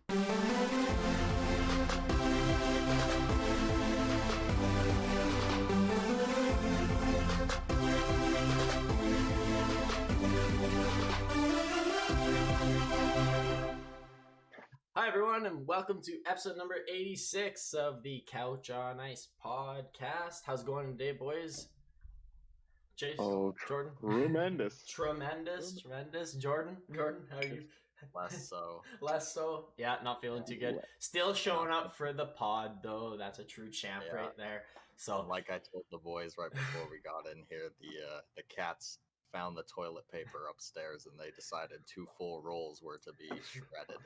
Hi, everyone, and welcome to episode number 86 of the Couch on Ice podcast. How's it going today, boys? Chase? Jordan? Tremendous. Tremendous. Jordan, how are you? Less so. Less so? Yeah, not feeling too good. Still showing up for the pod, though. That's a true champ right there. So, like I told the boys right before we got in here, the cats found the toilet paper upstairs, and they decided 2 full rolls were to be shredded.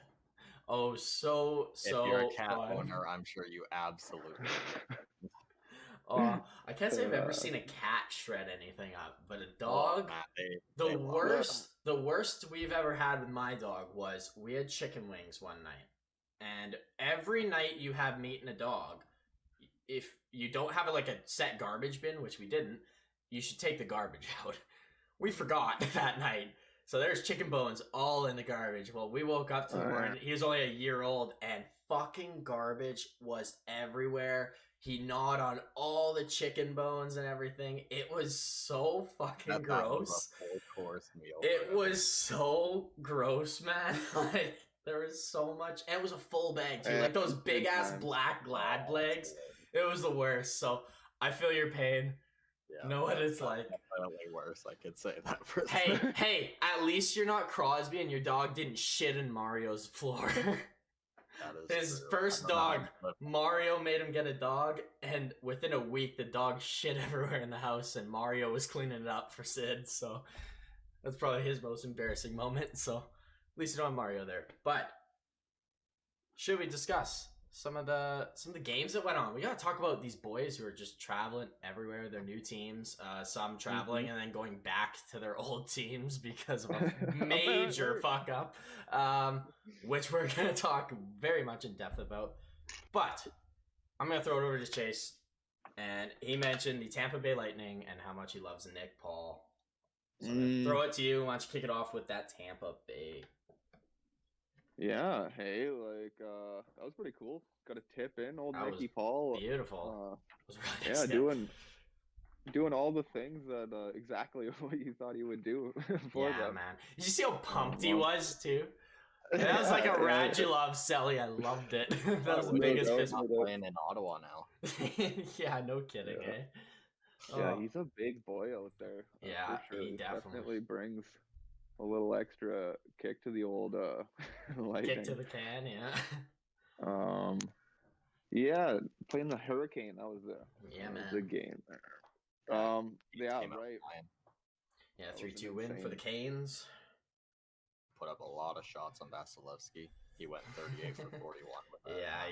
Oh, so if you're a cat fun. owner, I'm sure you absolutely I can't say I've ever seen a cat shred anything up, but a dog. The worst we've ever had with my dog was we had chicken wings one night, and every night you have meat and a dog, if you don't have a set garbage bin, which we didn't, you should take the garbage out. We forgot that night. So there's chicken bones all in the garbage. Well, we woke up to the morning. He was only a year old, and fucking garbage was everywhere. He gnawed on all the chicken bones and everything. It was so fucking gross. Was a full course meal. It was so gross, man. Like, there was so much. And it was a full bag, too. Like those big-ass black Glad legs. It was the worst. So I feel your pain. Yeah, know what it's like. Definitely worse. I could say that for Hey, at least you're not Crosby and your dog didn't shit in Mario's floor. His first dog, Mario made him get a dog, and within a week the dog shit everywhere in the house, and Mario was cleaning it up for Sid, so that's probably his most embarrassing moment. So at least you don't have Mario there. But should we discuss some of the games that went on? We gotta talk about these boys who are just traveling everywhere, their new teams, some traveling and then going back to their old teams because of a major fuck up, which we're gonna talk very much in depth about. But I'm gonna throw it over to Chase, and he mentioned the Tampa Bay Lightning and how much he loves Nick Paul. So I'm gonna throw it to you. Why don't you kick it off with that Tampa Bay? Yeah, hey, that was pretty cool. Got a tip in, old Nicky Paul. Beautiful. Doing all the things that exactly what you thought he would do for them. Man. Did you see how pumped he was too? That was like a Radulov celly. I loved it. That was the biggest fist bump. Playing in Ottawa now. Yeah, no kidding, eh? Yeah, he's a big boy out there. Yeah, for sure. He definitely brings a little extra kick to the old Lightning. Kick to the can, yeah. Yeah, playing the Hurricane, that was a game there. Right. Yeah, 3-2 win for the Canes. Put up a lot of shots on Vasilevsky. He went 38 for 41 with that. Yeah,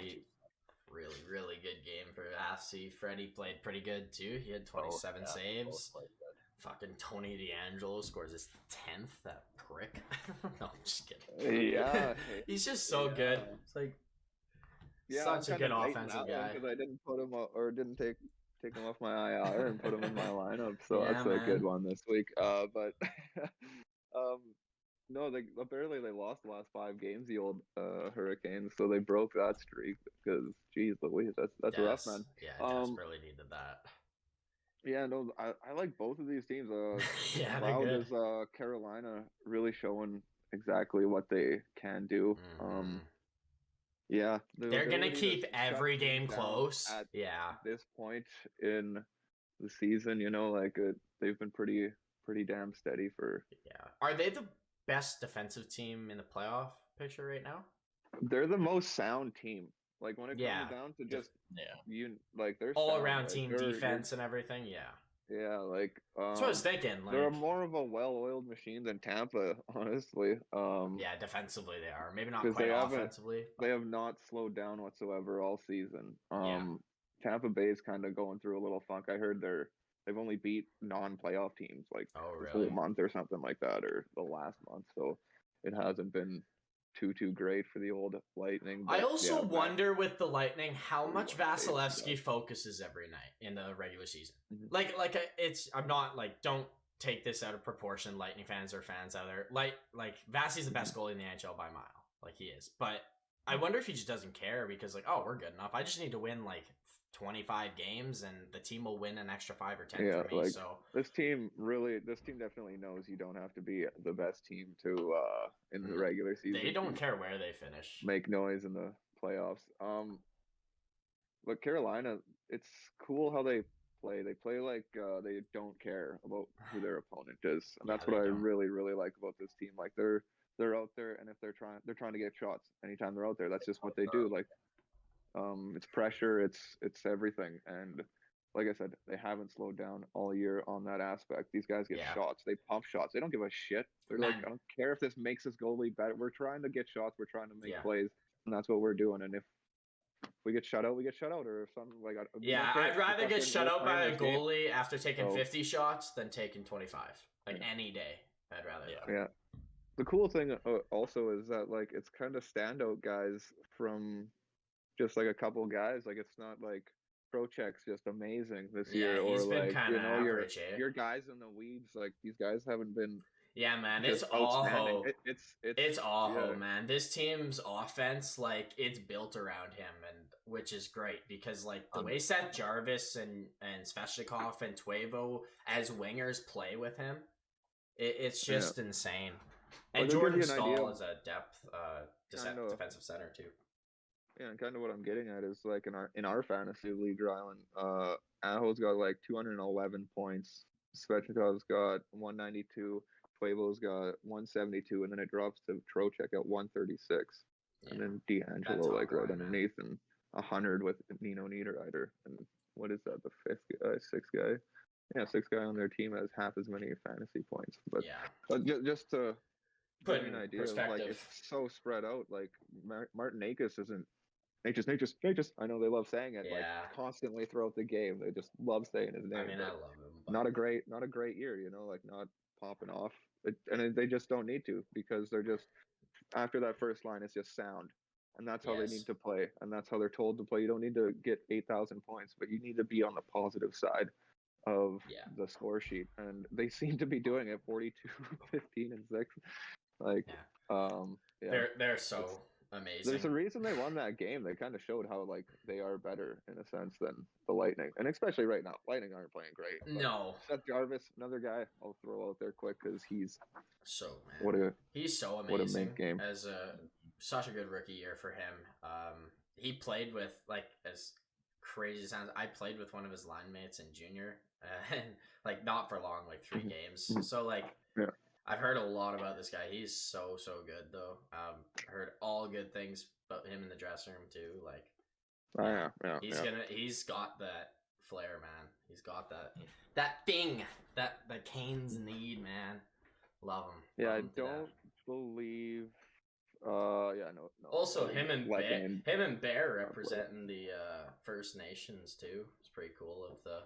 really, really good game for Vassy. Freddie played pretty good too. He had 27 saves. Fucking Tony DeAngelo scores his 10th. That prick. No, I'm just kidding. Yeah, he's just so good. It's like such a good offensive guy. Because I didn't put him or didn't take him off my IR and put him in my lineup. So that's a good one this week. But no, they lost the last 5 games. The old Hurricanes, so they broke that streak. Because geez, Louise, that's rough, man. Yeah, desperately needed that. Yeah, no, I like both of these teams. Yeah, they're good. Is Carolina really showing exactly what they can do. Yeah, they're gonna keep every game close. At this point in the season, they've been pretty damn steady for. Yeah, are they the best defensive team in the playoff picture right now? They're the most sound team. Like when it comes down to just they're all around team defense and everything. Yeah, that's what I was thinking. They're more of a well-oiled machine than Tampa, honestly. Yeah, defensively they are. Maybe not quite offensively. They have not slowed down whatsoever all season. Tampa Bay is kind of going through a little funk. I heard they've only beat non-playoff teams this whole month or something like that, or the last month. So it hasn't been too great for the old Lightning. I also wonder with the Lightning how much Vasilevsky focuses every night in the regular season. I'm not don't take this out of proportion, Lightning fans or fans out there. Vassy's the best goalie in the NHL by a mile. He is. But I wonder if he just doesn't care because like, oh, we're good enough. I just need to win like 25 games and the team will win an extra 5 or 10 for me. Like, so this team definitely knows you don't have to be the best team to in the regular season. They don't care where they finish. Make noise in the playoffs. But Carolina, it's cool how they play. They play like they don't care about who their opponent is, and that's what I really, really like about this team. Like they're out there, and if they're trying to get shots anytime they're out there. That's just what they do. Like, it's pressure, it's everything, and like I said, they haven't slowed down all year on that aspect. These guys get shots, they pump shots, they don't give a shit. They're like, I don't care if this makes us goalie better. We're trying to get shots, we're trying to make plays, and that's what we're doing. And if we get shut out, we get shut out, or something like that. I'd rather get shut out by a goalie after taking 50 shots than taking 25. Like any day, I'd rather. Yeah. The cool thing also is that like it's kind of standout guys from just like a couple guys. Like it's not like Prochek's just amazing this year, or like average, your guys in the weeds. Like these guys haven't been. Yeah, man, it's all hope. It's all hope, man. This team's offense, like it's built around him, and which is great because like the way Seth Jarvis and Svechnikov and Teuvo as wingers play with him, it's just insane. And Jordan Staal is a depth defensive center too. Yeah, and kind of what I'm getting at is like in our fantasy league, Rhylan, Aho's got like 211 points. Svechnikov's got 192. Teuvo's got 172, and then it drops to Trocheck at 136, and then D'Angelo like right underneath, and 100 with Nino Niederreiter. And what is that? The sixth guy on their team has half as many fantasy points. But just to put an idea, like it's so spread out. Like Martin Akis isn't. Nature's. I know they love saying it like constantly throughout the game. They just love saying his name. I mean, I love him. But... Not a great year, like not popping off. And they just don't need to, because they're just, after that first line, it's just sound. And that's how they need to play. And that's how they're told to play. You don't need to get 8,000 points, but you need to be on the positive side of the score sheet. And they seem to be doing it 42, 15, and 6. Like, They're so amazing. There's a reason they won that game. They kind of showed how like they are better in a sense than the Lightning, and especially right now, Lightning aren't playing great. No, Seth Jarvis, another guy I'll throw out there quick because he's he's so amazing. What a make game. As such a good rookie year for him. He played with, like, as crazy as it sounds, I played with one of his line mates in junior, and like not for long, like 3 games. So like I've heard a lot about this guy. He's so good, though. Heard all good things about him in the dressing room too. Like, he's got that flair, man. He's got that thing that the Canes need, man. Love him. Yeah, I don't believe. No. Also, him and Bear representing the First Nations too. It's pretty cool of the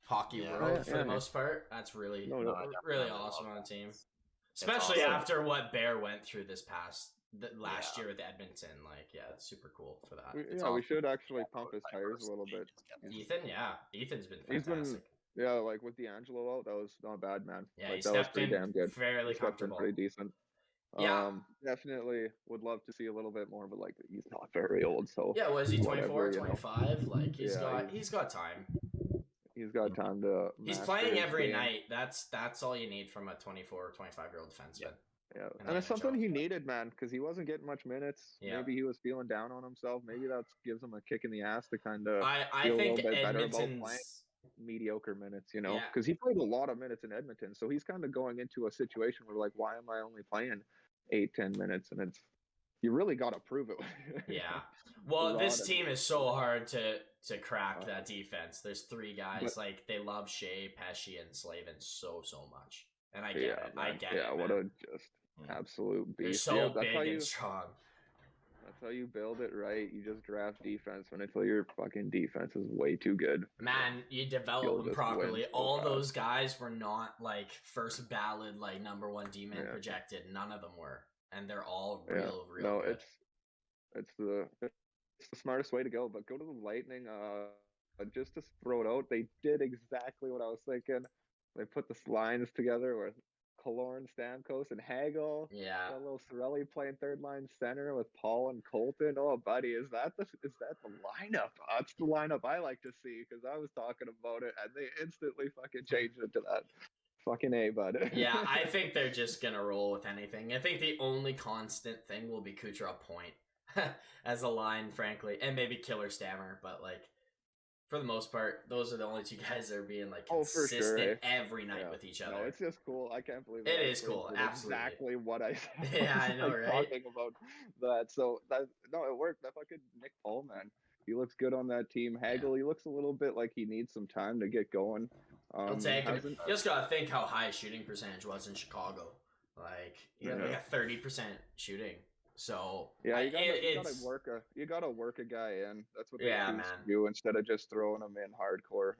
hockey world for the most part. That's really awesome on the team. Especially after what Bear went through this last year with Edmonton. Like, it's super cool for that. We should actually pump his tires a little bit. Ethan's been fantastic. Like with D'Angelo out, that was not bad, man. Yeah, like, he stepped in damn good. Fairly comfortable. Pretty decent. Definitely would love to see a little bit more, but like he's not very old, so was he 24, 25? Like he's got time. He's got time to. He's playing every night. That's all you need from a 24 or 25-year-old defenseman. Yeah, and it's something he needed, man, because he wasn't getting much minutes. Yeah. Maybe he was feeling down on himself. Maybe that gives him a kick in the ass to kind of feel a little bit better about playing mediocre minutes, because he played a lot of minutes in Edmonton. So he's kind of going into a situation where, like, why am I only playing 8-10 minutes? And you really got to prove it. Well, this team is so hard to crack that defense. There's 3 guys, like, they love Shea, Pesci, and Slavin so much. And I get it. I get it. Yeah, what a just absolute beast. They're so big and strong. That's how you build it, right? You just draft defense until your fucking defense is way too good. Man, you develop them properly. All those guys were not, like, first ballot, like, number 1 D-man projected. None of them were. And they're all real good. It's the smartest way to go. But go to the Lightning. Just to throw it out, they did exactly what I was thinking. They put the lines together with Killorn, Stamkos, and Hagel. Yeah. Got a little Cirelli playing third line center with Paul and Colton. Oh, buddy, is that the lineup? That's the lineup I like to see because I was talking about it and they instantly fucking changed it to that. Fucking A, bud. Yeah, I think they're just gonna roll with anything. I think the only constant thing will be Kucherov Point as a line, frankly, and maybe Killer Stammer, but like for the most part, those are the only two guys that are being like consistent for sure, every night with each other. No, it's just cool. I can't believe it is cool. Absolutely, exactly what I said. Yeah, I know, right? Talking about that, so that it worked. That fucking Nick Paul, man, he looks good on that team. Hagel, he looks a little bit like he needs some time to get going. I'll take him. You just gotta think how high his shooting percentage was in Chicago. Like he had like a 30% shooting. So yeah, you gotta work a guy in. That's what they do instead of just throwing him in hardcore.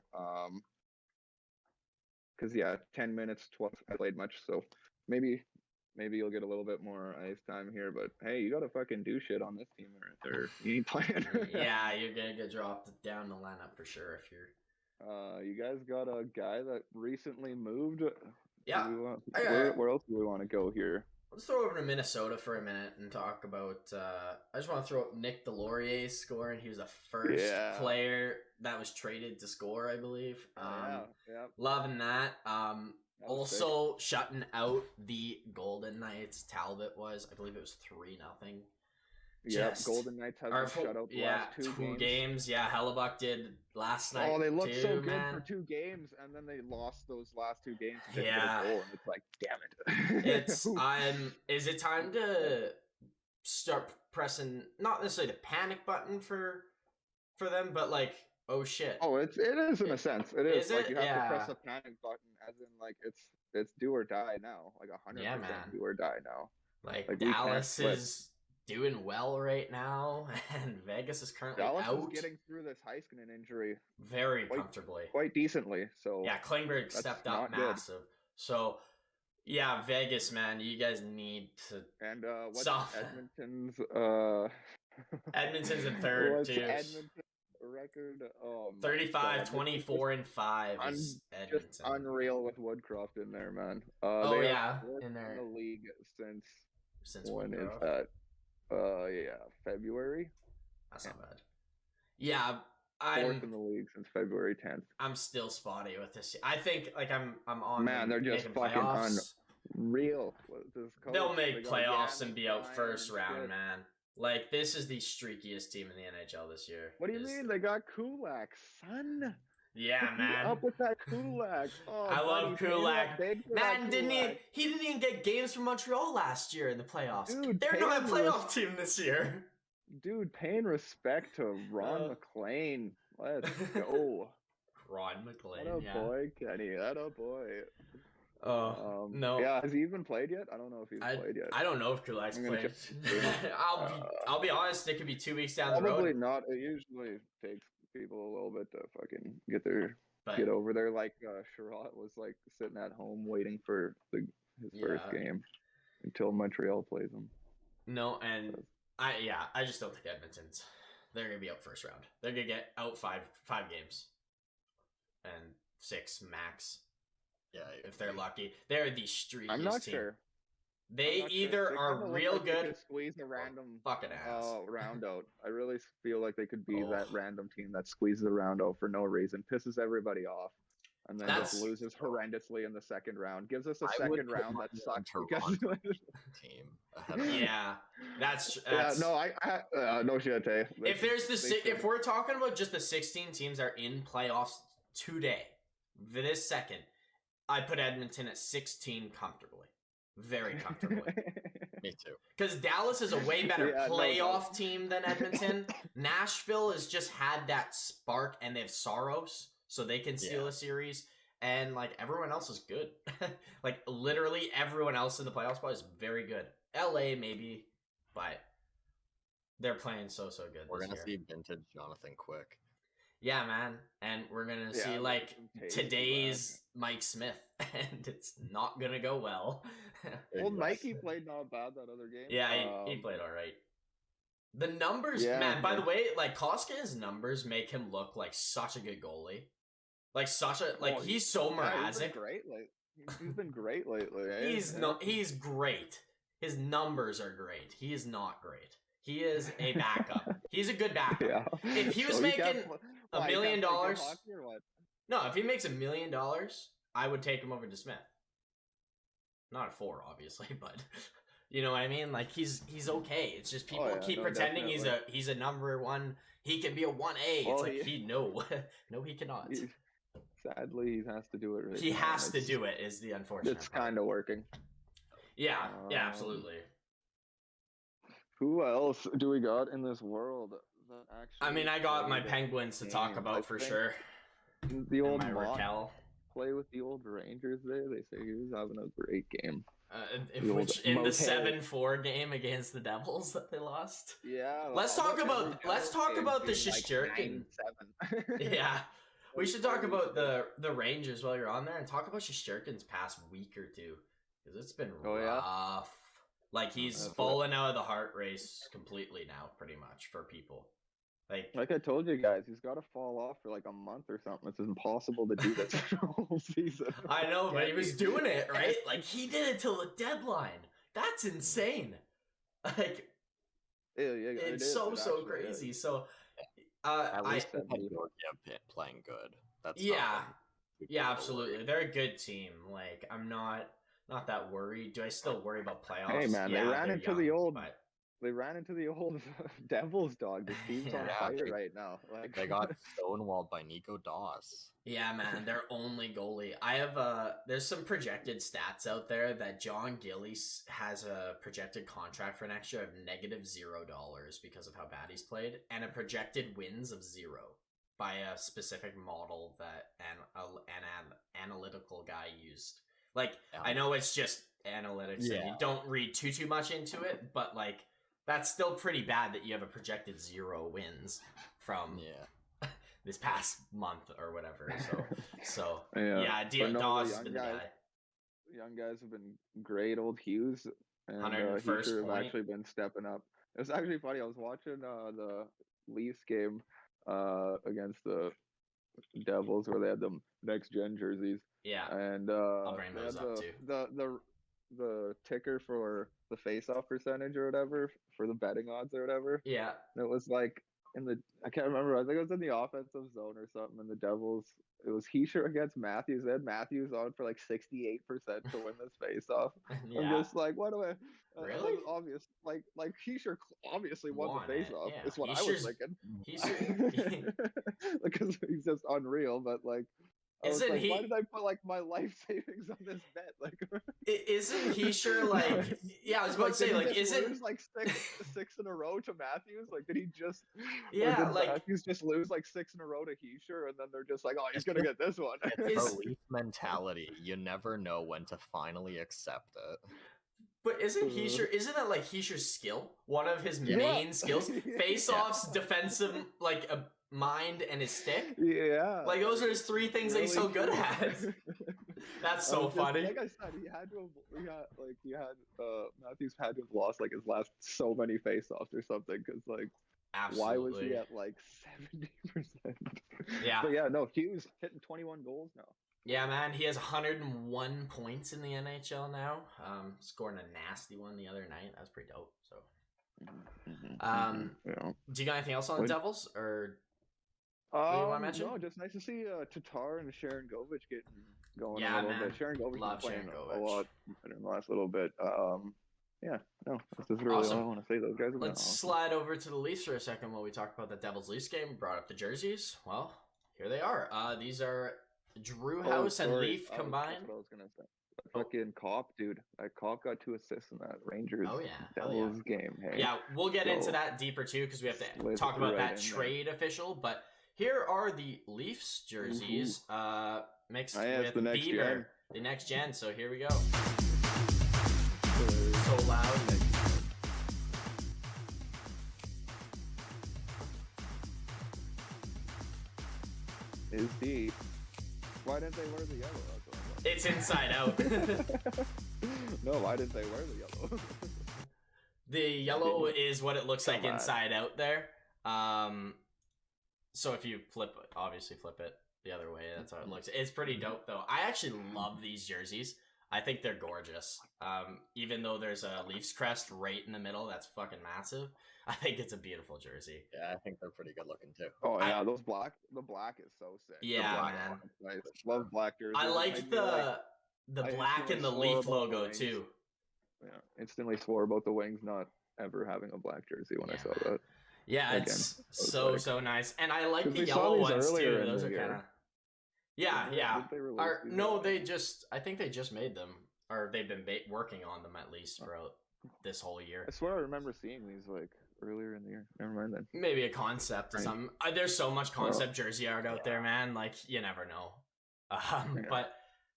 Because 10 minutes, 12 I played much, so maybe you'll get a little bit more ice time here. But hey, you gotta fucking do shit on this team or you ain't playing. Yeah, you're gonna get dropped down the lineup for sure if you're. You guys got a guy that recently moved. Yeah. Where else do we want to go here? Let's throw over to Minnesota for a minute and talk about. I just want to throw up Nick Delorier scoring. He was the first player that was traded to score, I believe. Loving that. Also shutting out the Golden Knights. Talbot was, I believe it was 3-0. Yeah, Golden Knights have been shut out the last two games. Yeah, Hellebuck did last night. Oh, they looked so good man. for 2 games, and then they lost those last 2 games. Yeah, and it's like, damn it. It's Is it time to start pressing not necessarily the panic button for them, but like, oh shit. Oh, it is in a sense. It is like you have to press a panic button, as in like it's do or die now, like 100% do or die now. Like Dallas is doing well right now, and Vegas is currently Dallas out. Is getting through this Heiskanen injury very comfortably, quite decently. So yeah, Klingberg stepped up massive. Good. So yeah, Vegas, man, you guys need to. And what's Edmonton's? Edmonton's in third too. Edmonton's record? 35, 24, and 5 is Edmonton. Just unreal with Woodcroft in there, man. In there. In the league since when is that? February. That's not bad. Yeah, fourth in the league since February 10th. I'm still spotty with this. I think like I'm on. Man, they're just fucking unreal. They'll make playoffs and be out first round, man. Like this is the streakiest team in the NHL this year. What do you mean? They got Kulak, son. Yeah, man. Up with that Kulak. Oh, I love Kulak. Man, he didn't even get games from Montreal last year in the playoffs. Dude, they're not a playoff team this year. Dude, paying respect to Ron McLean. Let's go. Ron McLean, That a boy, Kenny. That a boy. No. Yeah, has he even played yet? I don't know if he's played yet. I don't know if Kulak's played. I'll be honest, it could be 2 weeks down the road. Probably not. It usually takes people a little bit to fucking get over there. Like Sherratt was like sitting at home waiting for his first game until Montreal plays him. No, and I just don't think Edmonton's. They're gonna be out first round. They're gonna get out five games, and 6 max. Yeah, if they're lucky, they're the streakiest I'm not team. Sure. They either are real good. They squeeze a random fucking ass round out. I really feel like they could be that random team that squeezes a round out for no reason, pisses everybody off, and then just loses horrendously in the second round. Gives us a second round that sucks. Team. Yeah, that's no shit. If we're talking about just the 16 teams that are in playoffs today, this second, I put Edmonton at 16 comfortably. Very comfortably. Me too. Because Dallas is a way better playoff team than Edmonton. Nashville has just had that spark, and they have Saros, so they can steal a series. And like everyone else is good. Like literally everyone else in the playoff spot is very good. LA maybe, but they're playing so good. We're gonna see vintage Jonathan Quick. Yeah, man, and we're gonna see like today's Mike Smith, and it's not gonna go well. Well, Mikey played not bad that other game. Yeah, he played all right. The numbers, man. By the way, like Koskina's numbers make him look like such a good goalie. Like he's so Mrazek. Great. He's been great lately. Eh? He's great. His numbers are great. He is not great. He is a backup. He's a good backup. Yeah. If he was making $1 million, no, if he makes $1 million, I would take him over to Smith. Not at 4, obviously, but you know what I mean. Like he's okay. It's just people keep pretending definitely. he's a number 1. He can be a 1A. It's like no, he cannot. Sadly, he has to do it. He has to do it. Is the unfortunate. It's kind of working. Yeah, absolutely. Who else do we got in this world that actually? I mean, I got my Penguins to talk about for sure. The old Raquel. Play with the old Rangers there. They say he was having a great game. In the 7-4 game against the Devils that they lost. Yeah. Let's talk about the Shesterkin. Yeah. We should talk about the Rangers while you're on there and talk about Shesterkin's past week or two. Because it's been rough. Yeah? Like, he's fallen out of the heart race completely now, pretty much, for people. Like I told you guys, he's got to fall off for like a month or something. It's impossible to do this the whole season. I know, but he was doing it, right? Like, he did it till the deadline. That's insane. Like, it's so crazy. So, at least Georgia playing good. That's yeah, absolutely. They're a good team. Like, I'm not that worried. Do I still worry about playoffs? Hey man, they ran into the old Devils, dog. This team's on fire right now. Like they got stonewalled by Nico Doss. Yeah, man, their only goalie. I have there's some projected stats out there that John Gillies has a projected contract for next year of -$0 because of how bad he's played, and a projected wins of 0 by a specific model that an analytical guy used. Like, I know it's just analytics and you don't read too much into it, but like that's still pretty bad that you have a projected 0 wins from this past month or whatever. So Dawes has been the guy. Young guys have been great. Old Hughes and Heischer have actually been stepping up. It was actually funny. I was watching the Leafs game against the Devils where they had the next gen jerseys. Yeah, and I'll bring those up too. The ticker for the face-off percentage or whatever for the betting odds or whatever. Yeah, and it was like I can't remember. I think it was in the offensive zone or something. And the Devils, it was Heischer against Matthews. They had Matthews on for like 68% to win this face-off. I'm just like, what do I? Really? Obvious, like Heischer obviously won the face-off. Yeah. Is what I was thinking. Because he's just unreal, but like. Why did I put like my life savings on this bet? Like, isn't Heischer like? Yeah, I was about to say like, isn't lose like six in a row to Matthews? Like, did he just? Yeah, did Matthews just lose like 6 in a row to Heischer, and then they're just like, oh, he's gonna get this one. It's Leaf mentality. You never know when to finally accept it. But isn't that like Heischer's skill? One of his main skills, face-offs, defensive, like a mind and his stick. Yeah, like those are his 3 things that he's so good at. That's so funny. Like I said, Matthews had to have lost like his last so many face-offs or something because like. Absolutely. Why was he at like 70%? Yeah. But yeah, no, Hughes hitting 21 goals now. Yeah, man, he has 101 points in the NHL now. Scoring a nasty one the other night. That was pretty dope. So, do you got anything else on the Devils, or do you want to mention? No, just nice to see Tatar and Sharon Govich getting going a little bit. Sharon Govich been playing a lot in the last little bit. Yeah, no, that's just really all I want to say. Those guys are Let's slide over to the Leafs for a second while we talk about the Devils-Leafs game. We brought up the jerseys. Well, here they are. These are Drew House and Leaf combined. That's what I was gonna say. Fucking Cop, dude. That Cop got 2 assists in that Rangers Devils game. Hey. Yeah, we'll get into that deeper too because we have to talk about that trade official. But here are the Leafs jerseys mixed with Bieber, the next gen. So here we go. So loud. Is he? Why didn't they wear the yellow? It's inside out. No, why didn't they wear the yellow? The yellow is what it looks like inside out there. So if you obviously flip it, the other way. That's how it looks. It's pretty dope though. I actually love these jerseys. I think they're gorgeous. Even though there's a Leafs crest right in the middle, that's fucking massive. I think it's a beautiful jersey. Yeah, I think they're pretty good looking too. Oh yeah, the black is so sick. Yeah, man. Nice. Love black jerseys. I like the black and the Leaf logo too. Yeah, instantly swore about the Wings not ever having a black jersey when I saw that. Yeah, again, it's so nice, and I like the yellow ones too. Those are kind of. Yeah. I think they just made them, or they've been working on them at least throughout this whole year. I swear I remember seeing these like earlier in the year. Never mind then. Maybe a concept or something. There's so much concept jersey art out there, man. Like you never know. But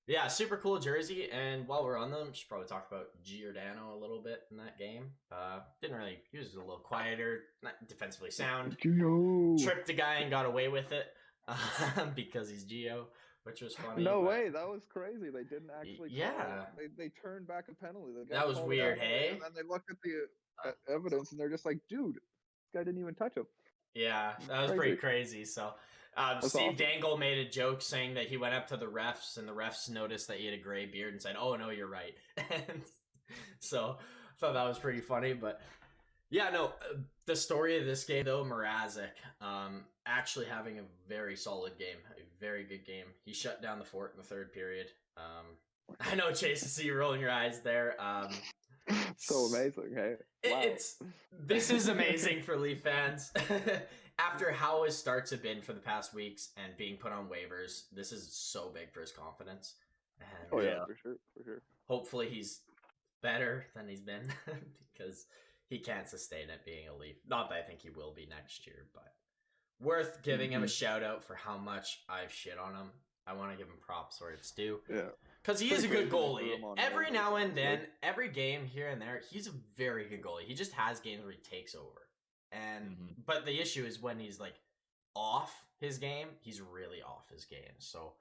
yeah, super cool jersey. And while we're on them, should probably talk about Giordano a little bit in that game. Didn't really. He was a little quieter, not defensively sound. Tripped the guy and got away with it. Because he's Gio, which was funny. No way, that was crazy. They didn't actually. Yeah, they turned back a penalty. That was weird, hey. And then they looked at the evidence, and they're just like, "Dude, this guy didn't even touch him." Yeah, that was pretty crazy. So, Steve Dangle made a joke saying that he went up to the refs, and the refs noticed that he had a gray beard and said, "Oh no, you're right." And so, I thought that was pretty funny, but. Yeah, no, the story of this game, though, Mrazek, actually having a very solid game, a very good game. He shut down the fort in the third period. I know, Chase, I see you rolling your eyes there. So amazing, hey? Wow. This is amazing for Leaf fans. After how his starts have been for the past weeks and being put on waivers, this is so big for his confidence. And, for sure. Hopefully he's better than he's been because... he can't sustain it being a Leaf. Not that I think he will be next year, but worth giving him a shout out for how much I've shit on him. I want to give him props where it's due. Yeah. Because he is a good goalie. Every now and then, every game here and there, he's a very good goalie. He just has games where he takes over. And but the issue is when he's like off his game, he's really off his game. So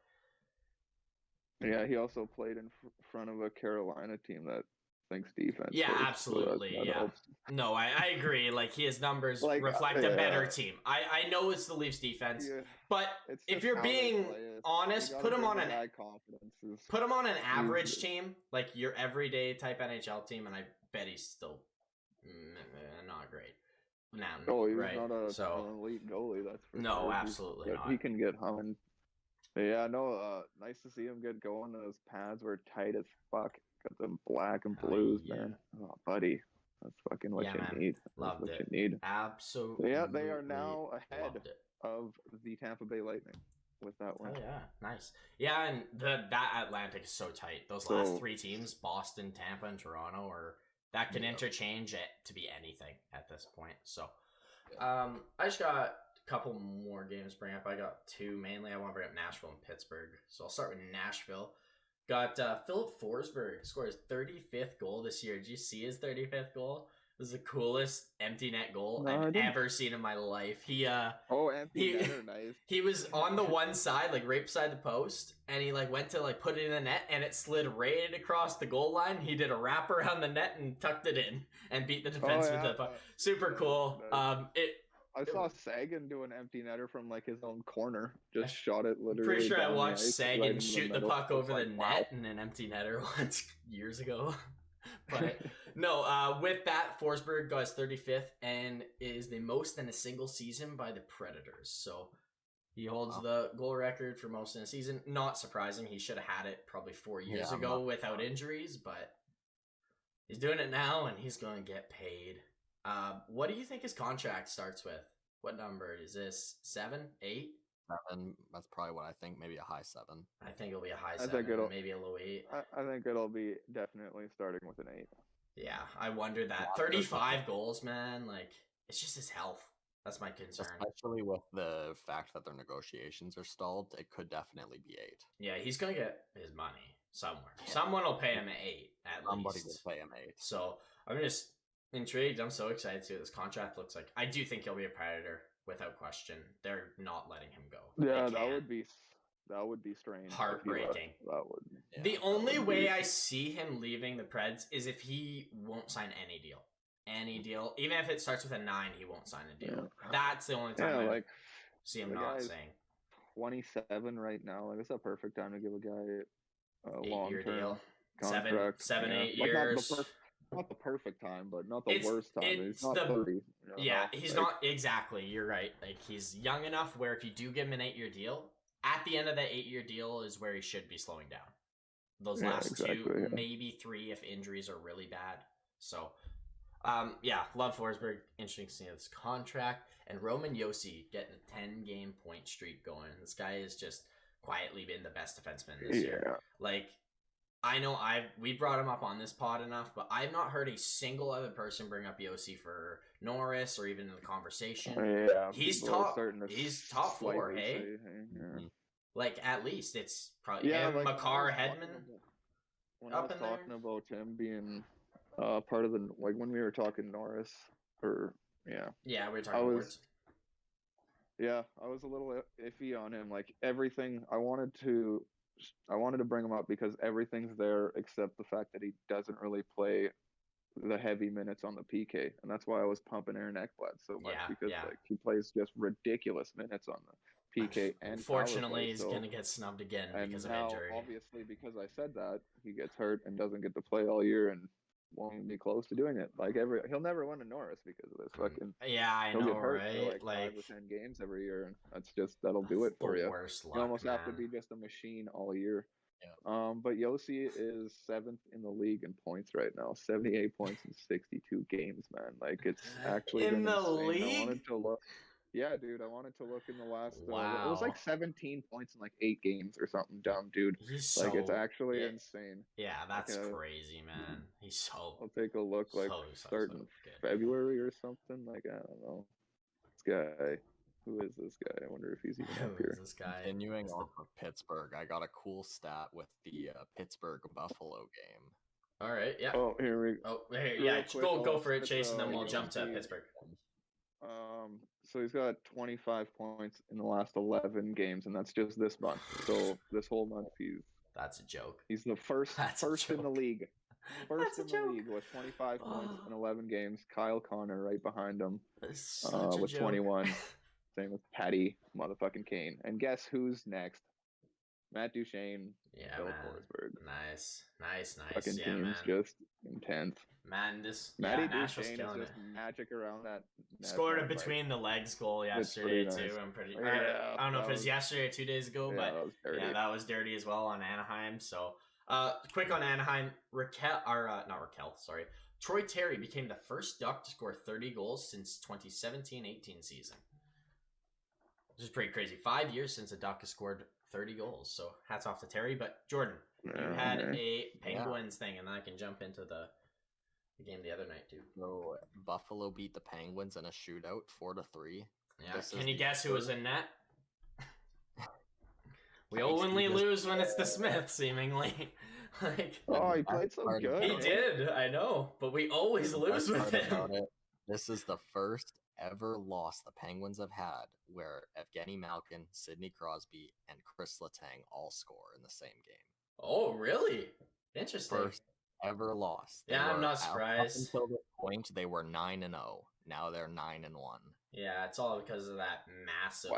yeah, he also played in front of a Carolina team that thinks defense. Yeah, absolutely. So that helps. No, I agree. Like his numbers reflect a better team. I know it's the Leafs defense, but if you're being honest, put him on an average team, like your everyday type NHL team, and I bet he's still not great. He's not an elite goalie. That's for sure. Absolutely not. He can get humming. Yeah, no. Nice to see him get going. Those pads were tight as fuck. Got them black and blues, man. Oh, buddy. That's fucking what you need. Loved what it. you need. Absolutely. Yeah, they are now ahead of the Tampa Bay Lightning with that one. Oh, yeah. Nice. Yeah, and that Atlantic is so tight. Those last three teams, Boston, Tampa, and Toronto, that can interchange it to be anything at this point. So, I just got a couple more games to bring up. I got two mainly. I want to bring up Nashville and Pittsburgh. So I'll start with Nashville. Got Philip Forsberg scored his 35th goal this year. Did you see his 35th goal? It was the coolest empty net goal I've ever seen in my life. Empty netter, nice. He was on the one side, like right beside the post, and he like went to like put it in the net, and it slid right across the goal line. He did a wrap around the net and tucked it in and beat the defenseman with the puck. Super cool. Nice. I saw Sagan do an empty netter from like his own corner. Just shot it literally. Pretty sure I watched Sagan shoot the puck over the net in an empty netter once years ago. But no, with that, Forsberg got his 35th and is the most in a single season by the Predators. So he holds the goal record for most in a season. Not surprising. He should have had it probably 4 years ago without injuries, but he's doing it now and he's going to get paid. What do you think his contract starts with? What number is this? 7, 8? 7. That's probably what I think. Maybe a high 7. I think it'll be a high 7. Maybe a low 8. I think it'll be definitely starting with an 8. Yeah, I wonder that. 35 goals, man. Like, it's just his health. That's my concern. Especially with the fact that their negotiations are stalled, it could definitely be 8. Yeah, he's gonna get his money somewhere. Someone will pay him 8 at Somebody least. will pay him 8. So I'm just intrigued. I'm so excited to see what this contract looks like. I do think he'll be a Predator without question. They're not letting him go. Yeah, that would be strange. Heartbreaking. That would. Yeah, the only way I see him leaving the Preds is if he won't sign any deal. Any deal, even if it starts with a 9, he won't sign a deal. Yeah. That's the only time I see him not saying. 27 right now. Like, it's a perfect time to give a guy a 8-year long-term deal. contract. 8 like, years. not the perfect time, but not the worst time. He's not 30. He's not exactly. You're right. Like, he's young enough where if you do give him an 8-year deal, at the end of that 8-year deal is where he should be slowing down. Those last two, maybe 3 if injuries are really bad. So, love Forsberg. Interesting to see this contract. And Roman Josi getting a 10-game point streak going. This guy has just quietly been the best defenseman this year. Like, I know we brought him up on this pod enough, but I've not heard a single other person bring up Josi for Norris or even in the conversation. Yeah, he's top 4, hey? Like, at least it's probably him, like, Makar, Hedman. When I was talking about him being part of the, like, when we were talking Norris, or we were talking words. Yeah, I was a little iffy on him. Like, everything I wanted to bring him up because everything's there except the fact that he doesn't really play the heavy minutes on the PK, and that's why I was pumping Aaron Ekblad so much because like, he plays just ridiculous minutes on the PK. And unfortunately, he's gonna get snubbed again because of injury. Obviously, because I said that, he gets hurt and doesn't get to play all year and won't be close to doing it. Like, he'll never win a Norris because of this fucking. I know, get hurt right? for like 5 or 10 games every year, and that'll do it for you. Worst luck, you almost have to be just a machine all year. Yeah. But Josi is 7th in the league in points right now, 78 points in 62 games, man. Like, it's actually in the insane. league. I wanted to look. Yeah, dude, I wanted to look in the last. It was like 17 points in like 8 games or something dumb, dude. Like, it's actually insane. Yeah, that's crazy, man. He's so. I'll take a look, like, starting February or something. Like, I don't know. This guy. Who is this guy? I wonder if he's even up here. This guy? Continuing off of Pittsburgh, I got a cool stat with the Pittsburgh Buffalo game. All right, yeah. Oh, here we go. Oh, yeah. Go for it, Chase, and then we'll jump to Pittsburgh. So he's got 25 points in the last 11 games, and that's just this month. So this whole month, that's a joke. He's the first in the league. First in the league with 25 points in 11 games. Kyle Connor right behind him with 21. Same with Patty motherfucking Kane. And guess who's next? Matt Duchene. Yeah, Bill man. Forsberg. Nice. Fucking team's man. just intense. Man, Matty Duchene is just magic around that. Scored a between the legs goal yesterday too. I'm pretty. I don't know if it was yesterday or 2 days ago, but that was dirty as well on Anaheim. So, quick on Anaheim. Troy Terry became the first Duck to score 30 goals since 2017-18 season. Which is pretty crazy. 5 years since a Duck has scored 30 goals. So hats off to Terry. But Jordan, you had a Penguins thing, and then I can jump into the game the other night too. So Buffalo beat the Penguins in a shootout 4-3. Yeah. Can you guess who was in net? We only lose when it's the Smith, seemingly. He played so good. He did, I know, but we always lose with him. This is the first ever loss the Penguins have had where Evgeny Malkin, Sidney Crosby, and Chris Letang all score in the same game. Oh, really? Interesting. First ever loss. I'm not surprised. Up until this point, they were 9-0. Now they're 9-1. Yeah, it's all because of that massive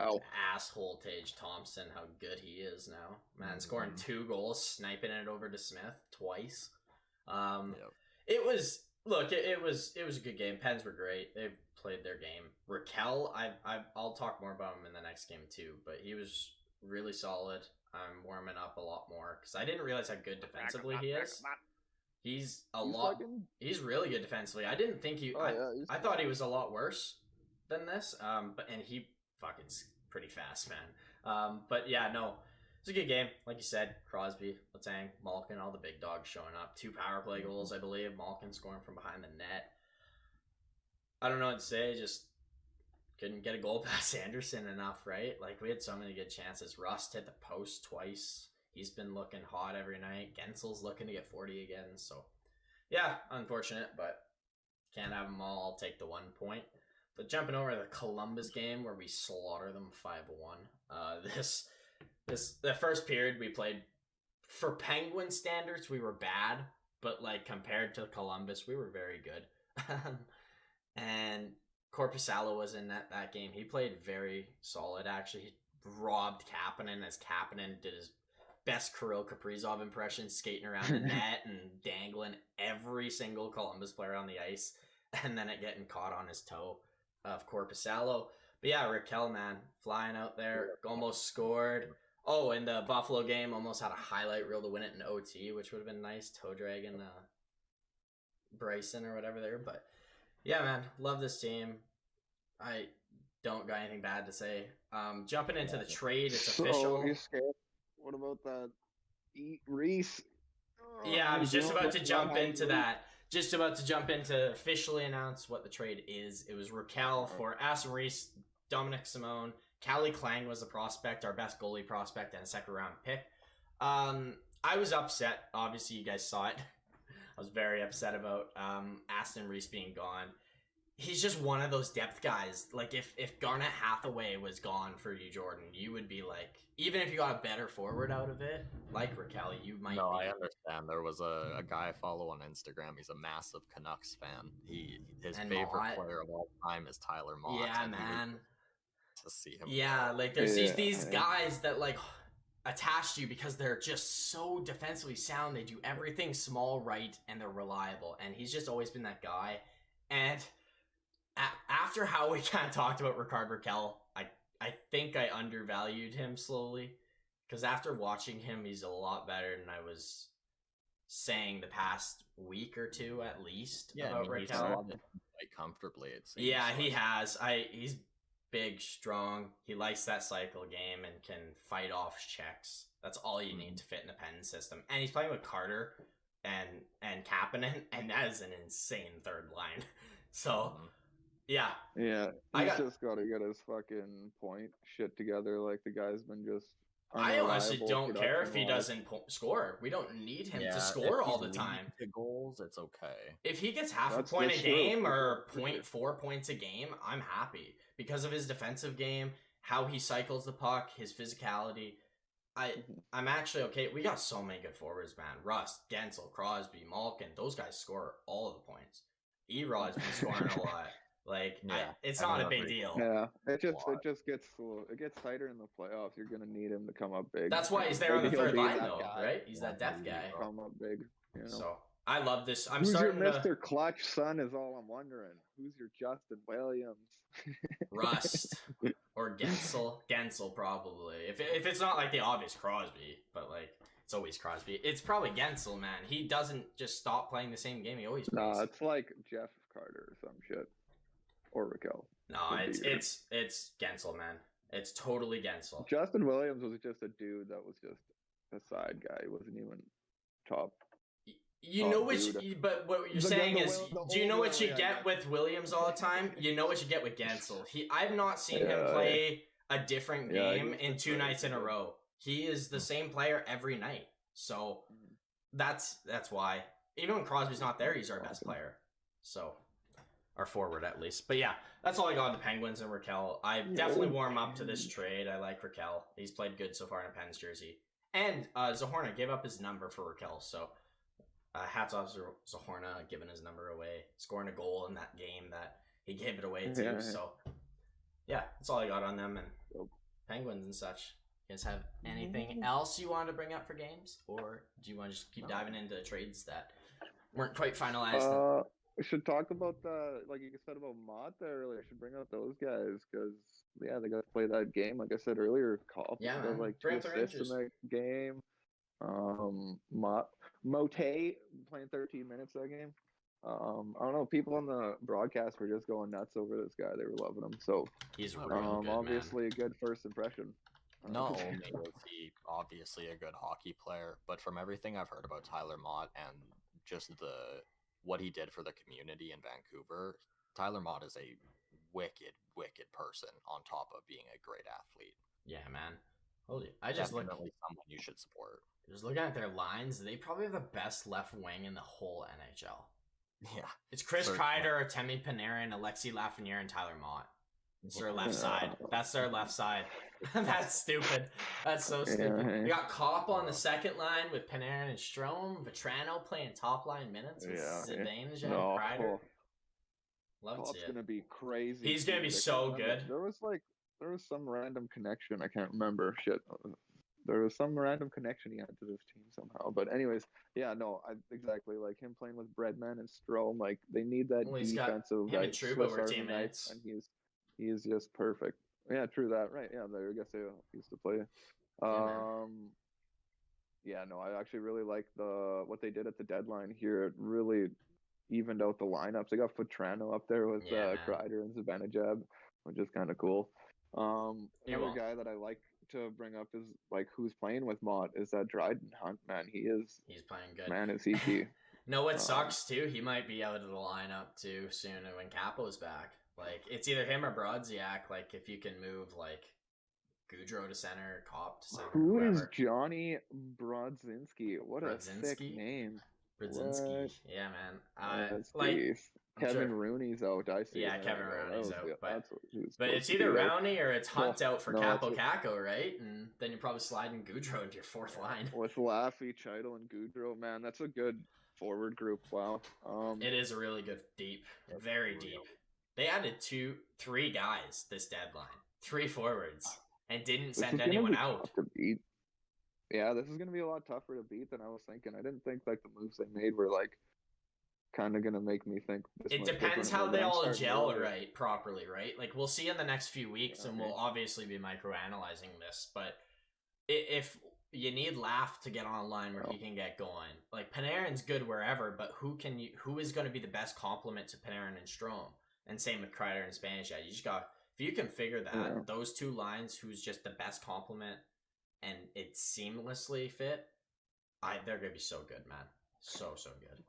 asshole Tage Thompson, how good he is now. Man, scoring 2 goals, sniping it over to Smith twice. It was a good game. Pens were great. They played their game. Raquel, I'll talk more about him in the next game too, but he was really solid. I'm warming up a lot more because I didn't realize how good defensively he is. He's really good defensively. I didn't think I thought he was a lot worse than this. And he fucking's pretty fast, man. It's a good game. Like you said, Crosby, Letang, Malkin, all the big dogs showing up. 2 power play goals, I believe. Malkin scoring from behind the net. I don't know what to say. Just couldn't get a goal past Anderson enough, right? Like, we had so many good chances. Rust hit the post twice. He's been looking hot every night. Gensel's looking to get 40 again. So, yeah, unfortunate, but can't have them all. I'll take the 1 point. But jumping over to the Columbus game where we slaughter them 5-1. The first period we played, for Penguin standards, we were bad, but like compared to Columbus, we were very good. And Korpisalo was in that game. He played very solid, actually. robbed Kapanen as Kapanen did his best Kirill Kaprizov impression, skating around the net and dangling every single Columbus player on the ice, and then it getting caught on his toe of Korpisalo. But yeah, Raquel, man, flying out there, almost scored. Oh, in the Buffalo game, almost had a highlight reel to win it in OT, which would have been nice, toe dragging Bryson or whatever there. But yeah, man, love this team. I don't got anything bad to say. Jumping into the trade, it's official. You're scared. What about that Reese? Yeah, I was just about to jump into that. Just about to jump into officially announce what the trade is. It was Raquel for Aston Reese, Dominic Simone, Callie Klang was the prospect, our best goalie prospect, and a second round pick. I was upset. Obviously, you guys saw it. I was very upset about Aston Reese being gone. He's just one of those depth guys. Like, if Garnet Hathaway was gone for you, Jordan, you would be like, even if you got a better forward out of it, like Raquel, you might No, be. I understand. There was a guy I follow on Instagram. He's a massive Canucks fan. His favorite player of all time is Tyler Mott. Yeah, man. To see him. Yeah, like, there's these guys that, like, attach to you because they're just so defensively sound. They do everything small right, and they're reliable. And he's just always been that guy. And after how we kind of talked about Ricard Raquel, I think I undervalued him slowly, because after watching him, he's a lot better than I was saying the past week or two at least. Yeah, about Raquel. He's quite comfortably, it seems. Yeah, he has. He's big, strong. He likes that cycle game and can fight off checks. That's all you need to fit in the Penn system. And he's playing with Carter and Kapanen, and that is an insane third line. So. Yeah. Yeah. He's just got to get his fucking point shit together. Like, the guy's been just. I honestly don't care if he doesn't score. We don't need him to score all the time. The goals, it's okay. If he gets half a point a game or 0.4 points a game, I'm happy because of his defensive game, how he cycles the puck, his physicality. I'm actually okay. We got so many good forwards, man. Rust, Gensel, Crosby, Malkin. Those guys score all of the points. Erod's been scoring a lot. Like, it's not a big deal. Yeah, it just gets tighter in the playoffs. You're gonna need him to come up big. That's why he's there on the third line, though, right? He's that depth guy. Come up big. You know? So I love this. Who's your Mr. Clutch son? Is all I'm wondering. Who's your Justin Williams? Rust or Gensel? Gensel probably. If it's not like the obvious Crosby, but like. It's always Crosby. It's probably Gensel, man. He doesn't just stop playing the same game. He always plays. No, it's like Jeff Carter or some shit. Or Raquel. No, it's Gensel, man. It's totally Gensel. Justin Williams was just a dude that was just a side guy. He wasn't even top. But what you're saying is, do you know what you get with Williams all the time? You know what you get with Gensel. I've not seen him play a different game in 2 nights in a row. He is the same player every night. So that's why. Even when Crosby's not there, he's our best player. So, our forward at least. But yeah, that's all I got on the Penguins and Raquel. I definitely warm up to this trade. I like Raquel. He's played good so far in a Pens jersey. And Zahorna gave up his number for Raquel. So, hats off to Zahorna giving his number away. Scoring a goal in that game that he gave it away to. Yeah. So, yeah, that's all I got on them and Penguins and such. You guys have anything else you want to bring up for games? Or do you want to just keep diving into trades that weren't quite finalized? We should talk about like you said about Mott there earlier. I should bring up those guys because, they got to play that game. Like I said earlier, like 2 assists in that game. Mote playing 13 minutes that game. I don't know. People on the broadcast were just going nuts over this guy. They were loving him. So he's real good, obviously a good first impression. Not only was he obviously a good hockey player, but from everything I've heard about Tyler Mott and just what he did for the community in Vancouver, Tyler Mott is a wicked person on top of being a great athlete. Yeah, man. Holy, I just definitely someone you should support. Just looking at their lines, they probably have the best left wing in the whole NHL. Yeah, it's Chris Kreider, Artemi Panarin, Alexi Lafreniere, and Tyler Mott. It's their left side. That's their left side. That's stupid. That's so stupid. We got Kopp on the second line with Panarin and Strome. Vetrano playing top line minutes with Zibanejad and Kreider. Love Kopp's gonna be crazy. He's gonna be so good. There was like there was some random connection. I can't remember. Shit. There was some random connection he had to this team somehow. But anyways, yeah, no, exactly. Like him playing with Breadman and Strome, like they need that defensive him and Trouba Swiss were Army teammates, knife, and he's just perfect. Yeah, true that. Right. Yeah, I guess they used to play. Yeah, no, I actually really like what they did at the deadline here. It really evened out the lineups. They got Futrano up there with Kreider and Zibanejad, which is kind of cool. Another guy that I like to bring up is like who's playing with Mott is that Dryden Hunt, man. He's playing good. Man, is he key. No, what sucks too, he might be out of the lineup too soon when Capo's back. Like it's either him or Brodziak. Like if you can move like Gaudreau to center, Kopp to center. Who is Johnny Brodzinski? What a sick name. Brodzinski. Yeah, man. Kevin Rooney's out. I see. Yeah, Kevin Rooney's out. But it's either Rowney or it's Hunt out for Capo Caco, right? And then you're probably sliding Gaudreau into your fourth line. With Laffy, Chital, and Gaudreau, man, that's a good forward group. Wow. It is a really good deep. Very deep. They added 3 guys this deadline. 3 forwards. And didn't send anyone out. Yeah, this is going to be a lot tougher to beat than I was thinking. I didn't think like the moves they made were like kind of going to make me think. It depends how they all gel properly, right? Like we'll see in the next few weeks, and we'll obviously be microanalyzing this. But if you need Laugh to get on a line where he can get going, like Panarin's good wherever, but who is going to be the best complement to Panarin and Strome? And same with Kreider and Spanish. You just got. If you can figure that, those 2 lines, who's just the best complement, and it seamlessly fit, they're gonna be so good, man. So good.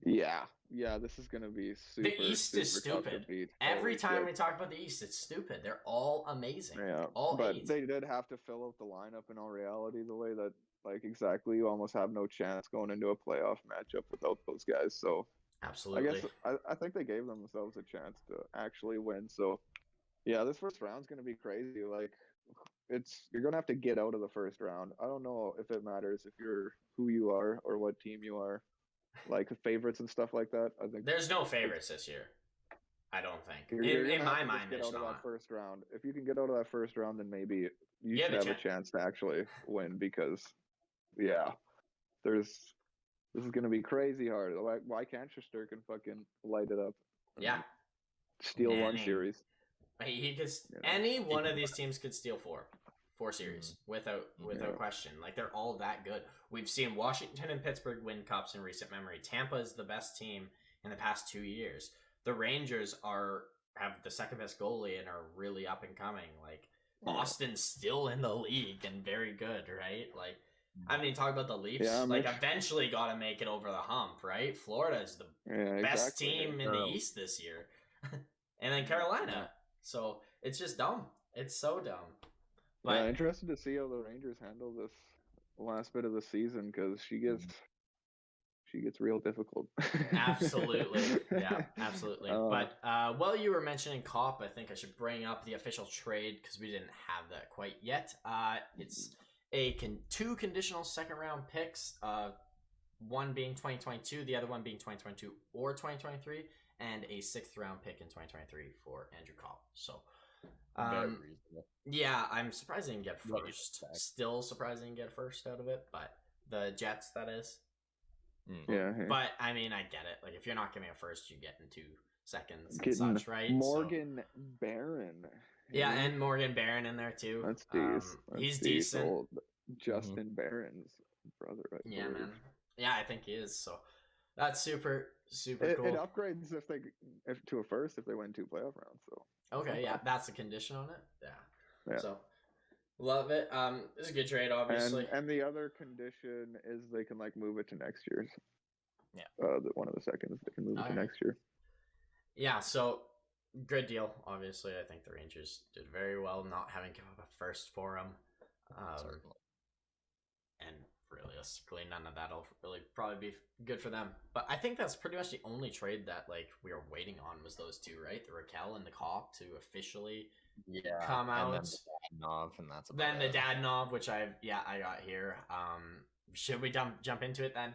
Yeah, this is gonna be super. The East is stupid. Every time we talk about the East, it's stupid. They're all amazing. Yeah, but 8. They did have to fill out the lineup in all reality the way that, like, exactly, you almost have no chance going into a playoff matchup without those guys. So absolutely, I guess I think they gave themselves a chance to actually win. So. Yeah, this first round's gonna be crazy. Like, you're gonna have to get out of the first round. I don't know if it matters if you're who you are or what team you are, like favorites and stuff like that. I think there's no favorites this year. I don't think. In my mind, there's not. That first round. If you can get out of that first round, then maybe you should have a chance to actually win because, this is gonna be crazy hard. Why can't Shesterkin fucking light it up? Yeah. Steal one series. He could. Any one of these teams could steal 4 series without question. Like they're all that good. We've seen Washington and Pittsburgh win cups in recent memory. Tampa is the best team in the past 2 years. The Rangers have the second best goalie and are really up and coming. Like Boston's still in the league and very good, right? Like I mean, talk about the Leafs. Eventually got to make it over the hump, right? Florida is the best team in the East this year, and then Carolina. So it's just dumb. It's so dumb. But interested to see how the Rangers handle this last bit of the season because she gets real difficult. Absolutely, yeah, absolutely. But while you were mentioning Kopp, I think I should bring up the official trade because we didn't have that quite yet. It's 2 conditional second round picks. One being 2022, the other one being 2022 or 2023. And a 6th round pick in 2023 for Andrew Kopp. So, yeah, I'm surprised they didn't get first. Still surprised they didn't get first out of it, but the Jets, that is. Yeah. But I mean, I get it. Like, if you're not giving a first, you get into seconds and such, right? Morgan Barron. Yeah, and Morgan Barron in there too. That's decent. He's decent. Old Justin Barron's brother, right? Yeah, man. Yeah, I think he is. So that's super cool. It upgrades if to a first if they win 2 playoff rounds. So okay, yeah, that's a condition on it. Yeah. So love it. It's a good trade, obviously. And the other condition is they can like move it to next year's. Yeah. One of the seconds they can move it to next year. Yeah. So good deal. Obviously, I think the Rangers did very well not having come up a first for them. Certainly. And realistically, none of that'll really probably be good for them. But I think that's pretty much the only trade that like we were waiting on was those 2, right? The Raquel and the Kopp to officially come out. And then the Dadonov, and that's then the Dadonov, which I got here. Should we jump into it then?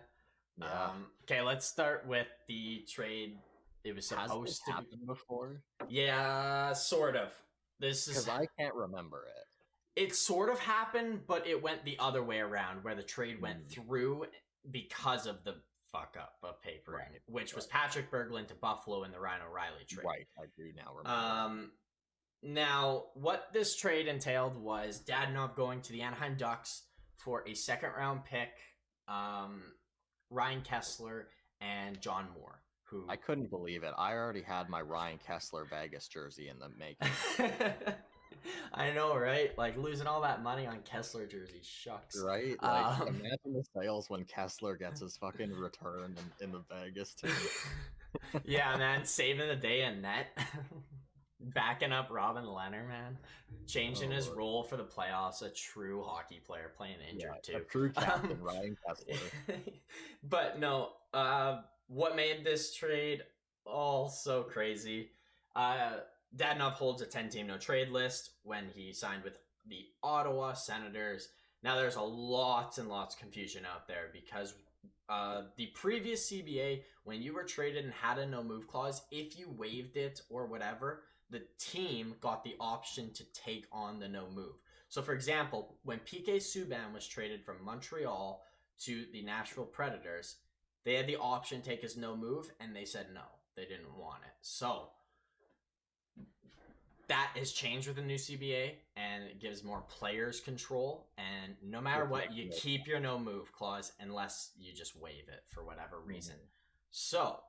Yeah. Okay, let's start with the trade. It was supposed to happen before. Yeah, sort of. This is because I can't remember it. It sort of happened, but it went the other way around, where the trade went through because of the fuck up of papering, which was Patrick Berglund to Buffalo in the Ryan O'Reilly trade. Right, I do now remember. Now, what this trade entailed was Dadonov going to the Anaheim Ducks for a second-round pick, Ryan Kessler, and John Moore. Who I couldn't believe it. I already had my Ryan Kessler Vegas jersey in the making. I know, right? Like, losing all that money on Kessler jersey shucks. Right? Like, imagine the sales when Kessler gets his fucking return in the Vegas team. Yeah, man, saving the day in net. Backing up Robin Leonard, man. Changing his role for the playoffs. A true hockey player playing injured, too. A true captain, Ryan Kessler. But no, what made this trade all so crazy? Dadonov holds a 10-team no-trade list when he signed with the Ottawa Senators. Now, there's a lots and lots of confusion out there because the previous CBA, when you were traded and had a no-move clause, if you waived it or whatever, the team got the option to take on the no-move. So, for example, when PK Subban was traded from Montreal to the Nashville Predators, they had the option to take his no-move, and they said no. They didn't want it. So that has changed with the new CBA, and it gives more players control. And no matter what, you keep your no-move clause unless you just waive it for whatever reason. So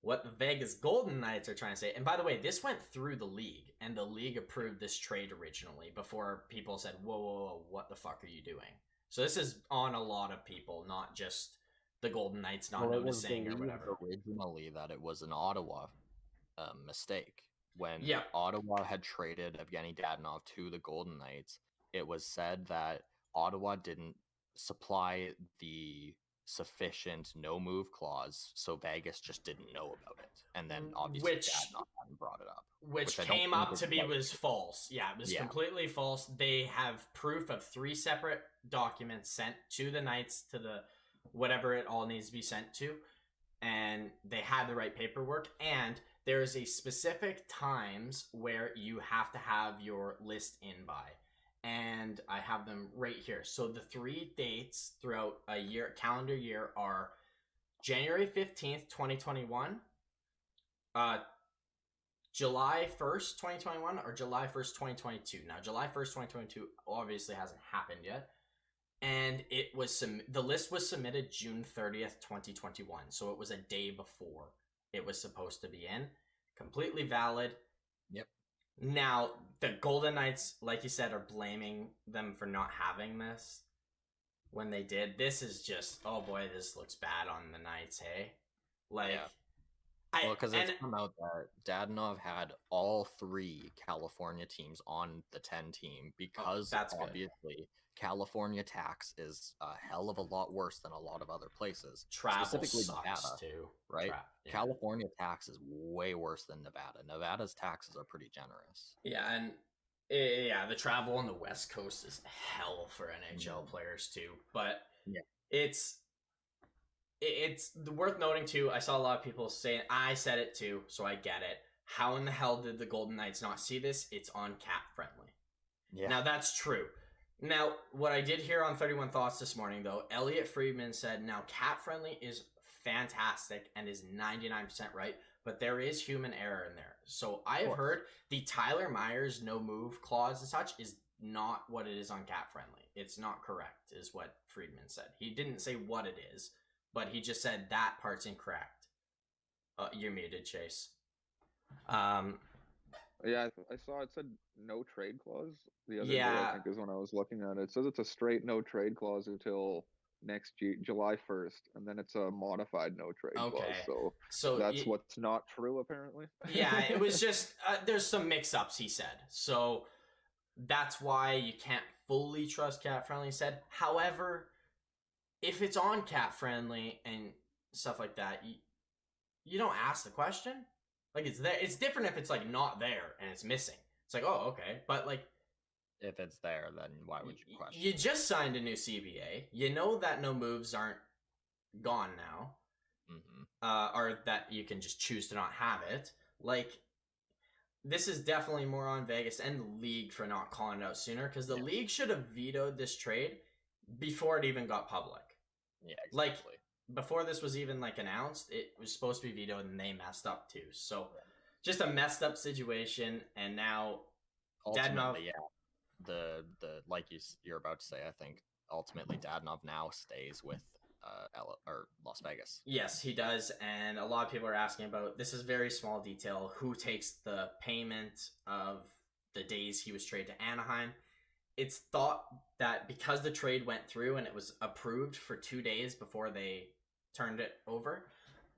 what the Vegas Golden Knights are trying to say, and by the way, this went through the league, and the league approved this trade originally before people said, whoa, what the fuck are you doing? So this is on a lot of people, not just the Golden Knights not noticing or whatever. Originally that it was an Ottawa mistake. When Ottawa had traded Evgeny Dadonov to the Golden Knights, it was said that Ottawa didn't supply the sufficient no-move clause, so Vegas just didn't know about it. And then obviously Dadonov hadn't brought it up. Which came up to be was false. Yeah, it was completely false. They have proof of 3 separate documents sent to the Knights, to the whatever it all needs to be sent to, and they had the right paperwork, and there's a specific times where you have to have your list in by, and I have them right here. So the 3 dates throughout a year, calendar year, are January 15th, 2021, July 1st, 2021, or July 1st, 2022. Now, July 1st, 2022 obviously hasn't happened yet. And it was the list was submitted June 30th, 2021. So it was a day before it was supposed to be in. Completely valid. Yep. Now, the Golden Knights, like you said, are blaming them for not having this when they did. This is just, oh boy, this looks bad on the Knights, hey? Like, well, because it's come out that Dadonov had all 3 California teams on the 10 team because obviously California tax is a hell of a lot worse than a lot of other places. Travel specifically sucks Nevada, too. Right? California tax is way worse than Nevada. Nevada's taxes are pretty generous. Yeah, and the travel on the West Coast is hell for NHL players too. But it's worth noting too. I saw a lot of people saying, I said it too, so I get it. How in the hell did the Golden Knights not see this? It's on cap friendly. Yeah. Now that's true. Now, what I did hear on 31 Thoughts this morning, though, Elliot Friedman said, now cap friendly is fantastic and is 99% right, but there is human error in there. So I have heard the Tyler Myers no move clause and such is not what it is on cap friendly. It's not correct, is what Friedman said. He didn't say what it is, but he just said that part's incorrect. You're muted, Chase. Yeah, I saw it said no trade clause the other day, I think is when I was looking at it. It says it's a straight no trade clause until next July 1st, and then it's a modified no trade clause. So that's what's not true, apparently. Yeah, it was just, there's some mix-ups, he said. So that's why you can't fully trust cap friendly, he said. However, if it's on cap friendly and stuff like that, you don't ask the question. Like, it's there. It's different if it's like not there and it's missing. It's like, oh, okay. But like, if it's there, then why would you question? You just signed a new CBA. You know that no moves aren't gone now, or that you can just choose to not have it. Like, this is definitely more on Vegas and the league for not calling it out sooner, because the league should have vetoed this trade before it even got public. Yeah, exactly. Like, before this was even like announced, it was supposed to be vetoed, and they messed up too. So, just a messed up situation, and now ultimately, the like you're about to say, I think ultimately Dadonov now stays with Las Vegas. Yes, he does, and a lot of people are asking about this. Is very small detail. Who takes the payment of the days he was traded to Anaheim? It's thought that because the trade went through and it was approved for 2 days before they turned it over,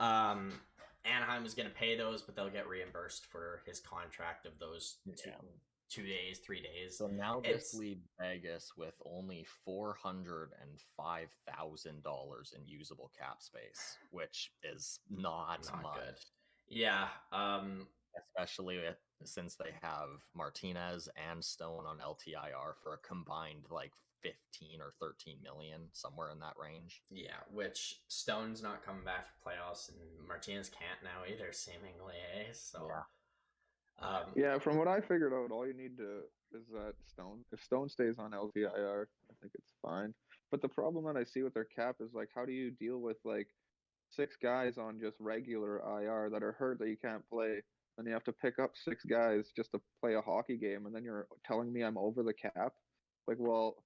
Anaheim is going to pay those, but they'll get reimbursed for his contract of those 2 days, 3 days. So now this leaves Vegas with only $405,000 in usable cap space, which is not much. Good. Yeah. Especially since they have Martinez and Stone on LTIR for a combined like 15 or 13 million, somewhere in that range. Yeah, which Stone's not coming back for playoffs, and Martinez can't now either, seemingly. So yeah, from what I figured out, all you need is that if Stone stays on LTIR, I think it's fine. But the problem that I see with their cap is like, how do you deal with like 6 guys on just regular IR that are hurt that you can't play? And you have to pick up 6 guys just to play a hockey game, and then you're telling me I'm over the cap? Like, well,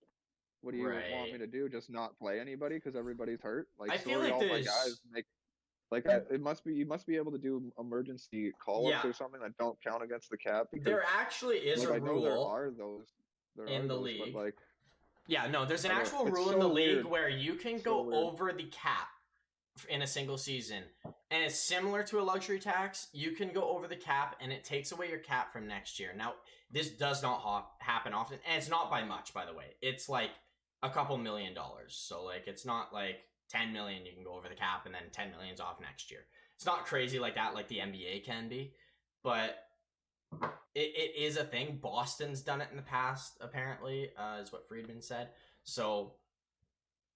what do you want me to do? Just not play anybody because everybody's hurt? Like, I feel like all my guys make. Like, you must be able to do emergency call-ups or something that don't count against the cap. Because, there actually is a rule. There are those in the league. But like, there's an actual rule in the league where you can go over the cap in a single season, and it's similar to a luxury tax. You can go over the cap, and it takes away your cap from next year. Now, this does not happen often, and it's not by much, by the way. It's like a couple $1 million. So like, it's not like 10 million you can go over the cap and then 10 million's off next year. It's not crazy like that, like the NBA can be, but it is a thing. Boston's done it in the past, apparently, is what Friedman said. So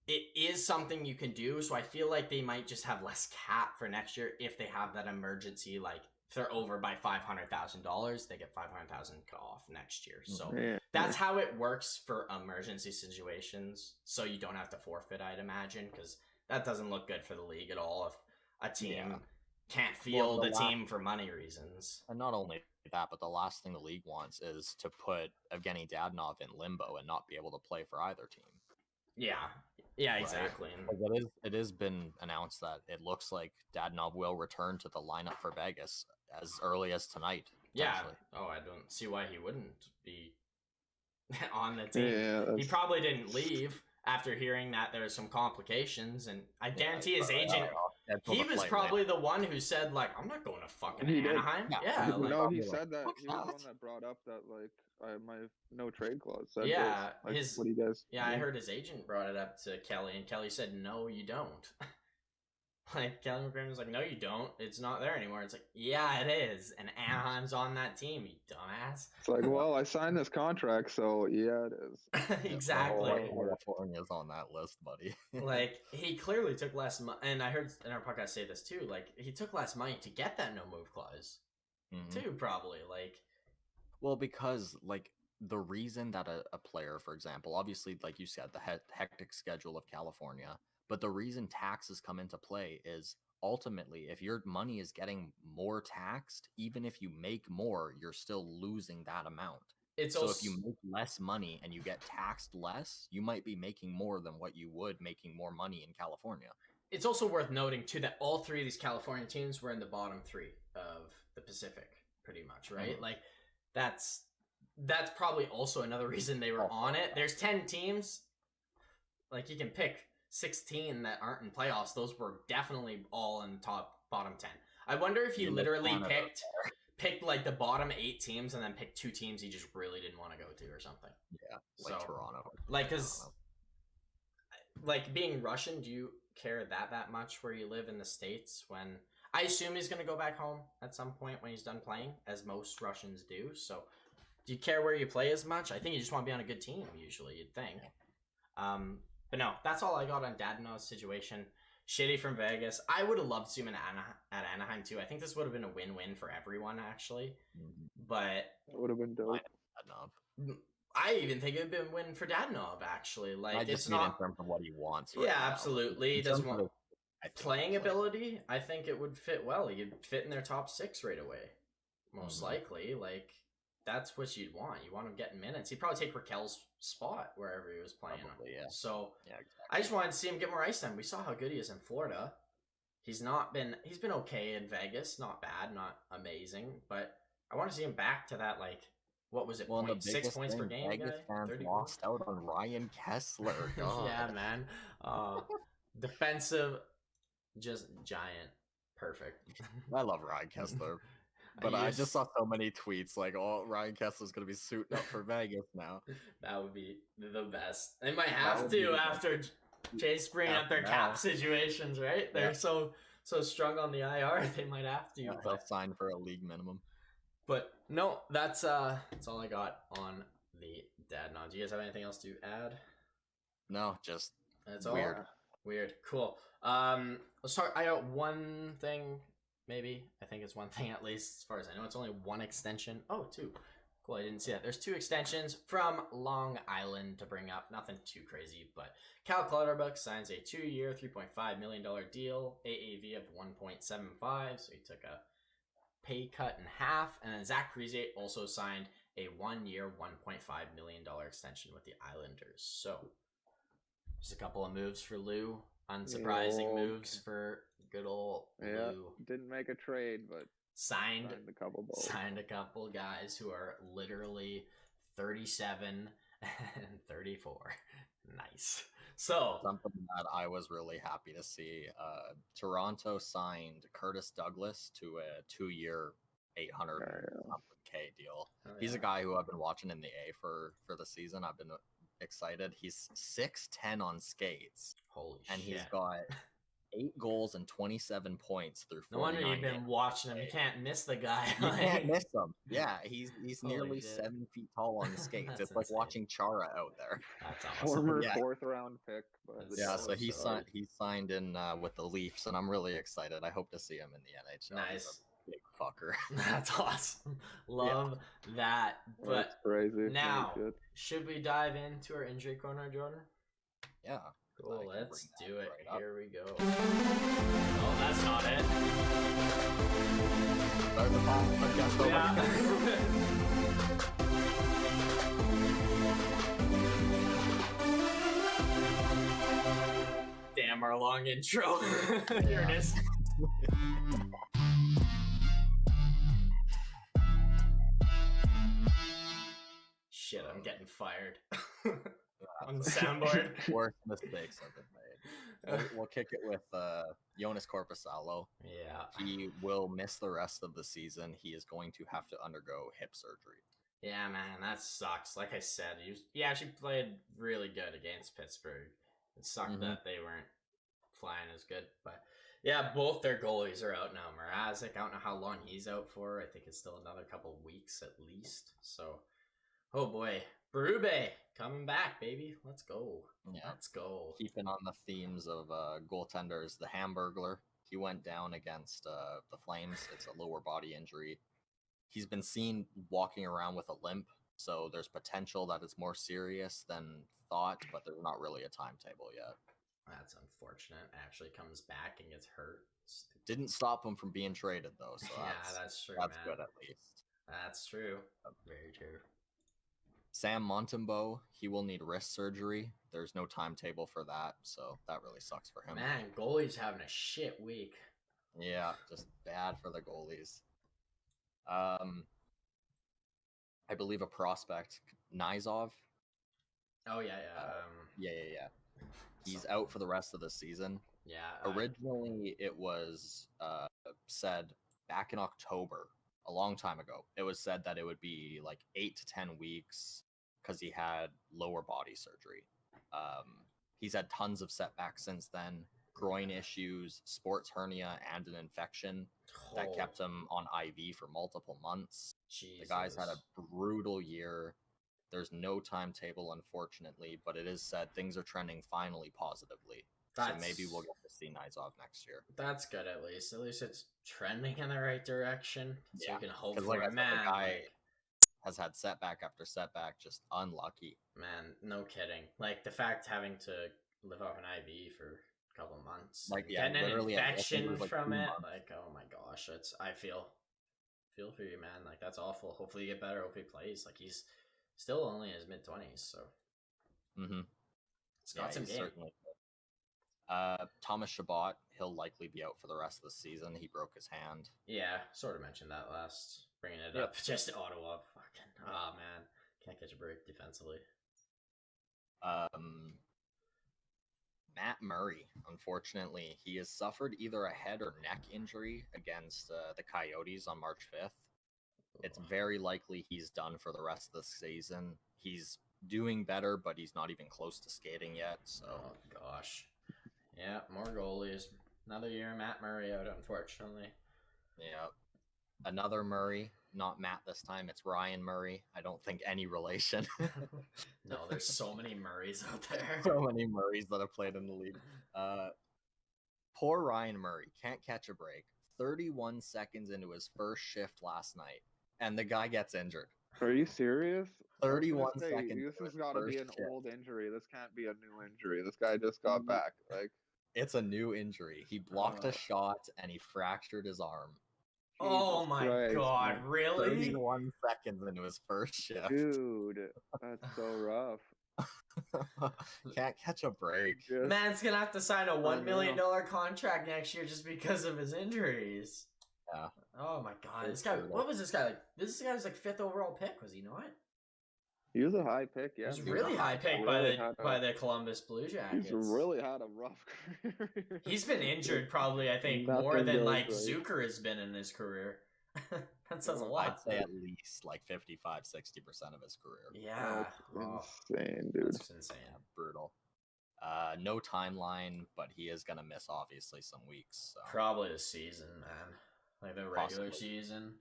it is something you can do. So I feel like they might just have less cap for next year if they have that emergency, like if they're over by $500,000, they get $500,000 off next year. So that's how it works for emergency situations. So you don't have to forfeit, I'd imagine, because that doesn't look good for the league at all if a team can't field a team for money reasons. And not only that, but the last thing the league wants is to put Evgeny Dadonov in limbo and not be able to play for either team. Yeah, exactly. Like it has been announced that it looks like Dadonov will return to the lineup for Vegas as early as tonight. Yeah. Oh, I don't see why he wouldn't be on the team. Yeah, he probably didn't leave after hearing that there was some complications, and I guarantee his agent. He was probably the one who said, like, I'm not going to fucking Anaheim. Yeah. Like, no, he said that. He was the one that brought up that, like, my no trade clause. Said yeah. Like, what do you guys do? I heard his agent brought it up to Kelly, and Kelly said, no, you don't. Like, Kelly McCrimmon was like, no, you don't. It's not there anymore. It's like, yeah, it is. And Anaheim's on that team, you dumbass. It's like, well, I signed this contract, so yeah, it is. Exactly. California's on that list, buddy. Like, he clearly took less money. And I heard in our podcast say this, too. Like, he took less money to get that no-move clause, too, probably. Like, well, because, like, the reason that a player, for example, obviously, like you said, the hectic schedule of California, but the reason taxes come into play is ultimately if your money is getting more taxed, even if you make more, you're still losing that amount. So if you make less money and you get taxed less, you might be making more than what you would making more money in California. It's also worth noting, too, that all 3 of these California teams were in the bottom 3 of the Pacific, pretty much, right? Like, that's probably also another reason they were on it. There's 10 teams. Like, you can pick 16 that aren't in playoffs. Those were definitely all in bottom 10. I wonder if he literally picked like the bottom 8 teams and then picked 2 teams he just really didn't want to go to or something. Yeah, like Toronto. Like, because like being Russian, do you care that much where you live in the States? When I assume he's going to go back home at some point when he's done playing, as most Russians do. So do you care where you play as much? I think you just want to be on a good team, usually, you'd think. But no, that's all I got on Dadonov's situation. Shitty from Vegas. I would have loved to see him at Anaheim too. I think this would have been a win-win for everyone, actually. But that would have been dope. I even think it would have been a win for Dadonov, actually. Like, I just it's mean not in terms of what he wants. Right now. Absolutely. He doesn't want playing ability. I think it would fit well. He'd fit in their top 6 right away, most likely. Like, that's what you'd want. You want him getting minutes. He'd probably take Raquel's spot wherever he was playing. Probably, yeah. So exactly. I just wanted to see him get more ice time. We saw how good he is in Florida. He's been okay in Vegas. Not bad, not amazing. But I want to see him back to that, like, what was it, 6 points per game Vegas guy? Fans lost out on Ryan Kessler. Yeah, man. Defensive, just giant. Perfect. I love Ryan Kessler. But I just saw so many tweets like, "Oh, Ryan Kessler's gonna be suiting up for Vegas now." That would be the best. They might have to after Chase bringing up their cap situations, right? They're so strung on the IR, they might have to. They'll sign for a league minimum. But no, that's all I got on the Dadonov. Do you guys have anything else to add? No, just that's weird. All weird. Cool. Let's start. I got one thing. Maybe. I think it's one thing at least, as far as I know. It's only one extension. Oh, 2. Cool, I didn't see that. There's 2 extensions from Long Island to bring up. Nothing too crazy, but Cal Clutterbuck signs a 2-year, $3.5 million deal, AAV of 1.75, so he took a pay cut in half. And then Zach Parise also signed a 1-year, $1.5 million extension with the Islanders. So, just a couple of moves for Lou. Unsurprising moves for good old Lou. Didn't make a trade, but signed a couple guys who are literally 37 and 34. Nice. So something that I was really happy to see. Toronto signed Curtis Douglas to a 2-year, $800K deal. He's a guy who I've been watching in the A for the season. I've been excited. He's 6'10" on skates. Holy shit. And he's got 8 goals and 27 points through 49 No wonder you've been watching him. You can't miss the guy. You can't miss him. Yeah, he's nearly 7 feet tall on skates. It's like watching Chara out there. That's awesome. Former 4th round pick. But so he signed in with the Leafs, and I'm really excited. I hope to see him in the NHL. Nice. Big fucker. That's awesome. Love that. But that's crazy. Now, should we dive into our injury corner, Jordan? Yeah. Cool, let's do it. Right Here we go. Oh, that's not it. Start the podcast. Yeah. Damn, our long intro. Here it is. Shit, I'm getting fired. On the soundboard. Worst mistakes I've been made. We'll kick it with Jonas Korpisalo. Yeah. He will miss the rest of the season. He is going to have to undergo hip surgery. Yeah, man, that sucks. Like I said, he actually played really good against Pittsburgh. It sucked that they weren't flying as good. But yeah, both their goalies are out now. Mrazek, I don't know how long he's out for. I think it's still another couple weeks at least. So, oh boy. Berube coming back, baby. Let's go. Yeah. Let's go. Keeping on the themes of goaltenders, the Hamburglar, he went down against the Flames. It's a lower body injury. He's been seen walking around with a limp, so there's potential that it's more serious than thought, but there's not really a timetable yet. That's unfortunate. Actually comes back and gets hurt. Didn't stop him from being traded, though, so that's true, that's man. good at least. That's true. Very true. Sam Montembeault, he will need wrist surgery. There's no timetable for that, so that really sucks for him. Man, goalie's having a shit week. Yeah, just bad for the goalies. I believe a prospect, Nizov. Oh, yeah. Yeah. He's out for the rest of the season. Yeah. Originally, it was said back in October, a long time ago, it was said that it would be like 8 to 10 weeks because he had lower body surgery. He's had tons of setbacks since then, groin issues, sports hernia, and an infection that kept him on IV for multiple months. Jesus. The guy's had a brutal year. There's no timetable, unfortunately, but it is said things are trending finally positively. So maybe we'll get to see Nizov next year. That's good at least. At least it's trending in the right direction. So you can hope for the man. Guy has had setback after setback, just unlucky. Man, no kidding. Like the fact having to live off an IV for a couple months, getting an infection from it. Like, oh my gosh, I feel for you, man. Like that's awful. Hopefully you get better. Hopefully he plays. Like he's still only in his mid-20s, so. It's got some game. Certainly. Thomas Chabot, he'll likely be out for the rest of the season. He broke his hand. Yeah, sort of mentioned that last. Bringing it up. Just Ottawa. Fucking. Oh, man. Can't catch a break defensively. Matt Murray, unfortunately, he has suffered either a head or neck injury against the Coyotes on March 5th. It's very likely he's done for the rest of the season. He's doing better, but he's not even close to skating yet. So, oh gosh, yeah, more goalies. Another year, Matt Murray out, unfortunately. Yeah, another Murray, not Matt this time. It's Ryan Murray. I don't think any relation. No, there's so many Murrays out there. So many Murrays that have played in the league. Poor Ryan Murray can't catch a break. 31 seconds into his first shift last night, and the guy gets injured. Are you serious? 31 seconds. This has got to be an old injury. This can't be a new injury. This guy just got back. Like, it's a new injury. He blocked a shot and he fractured his arm. Oh my God, really? 31 seconds into his first shift. Dude, that's so rough. Can't catch a break. Man's gonna have to sign a $1 million contract next year just because of his injuries. Yeah. Oh my God, this guy. What was this guy like? This guy was like 5th overall pick, was he not? He was a high pick, yeah. He was really high pick by the Columbus Blue Jackets. He's really had a rough career. He's been injured probably, I think, more than like Zucker has been in his career. That says a lot. I'd say at least like 55-60% of his career. Yeah. Insane, dude. That's insane. Yeah, brutal. No timeline, but he is gonna miss obviously some weeks. So. Probably the season, man. Like the regular season.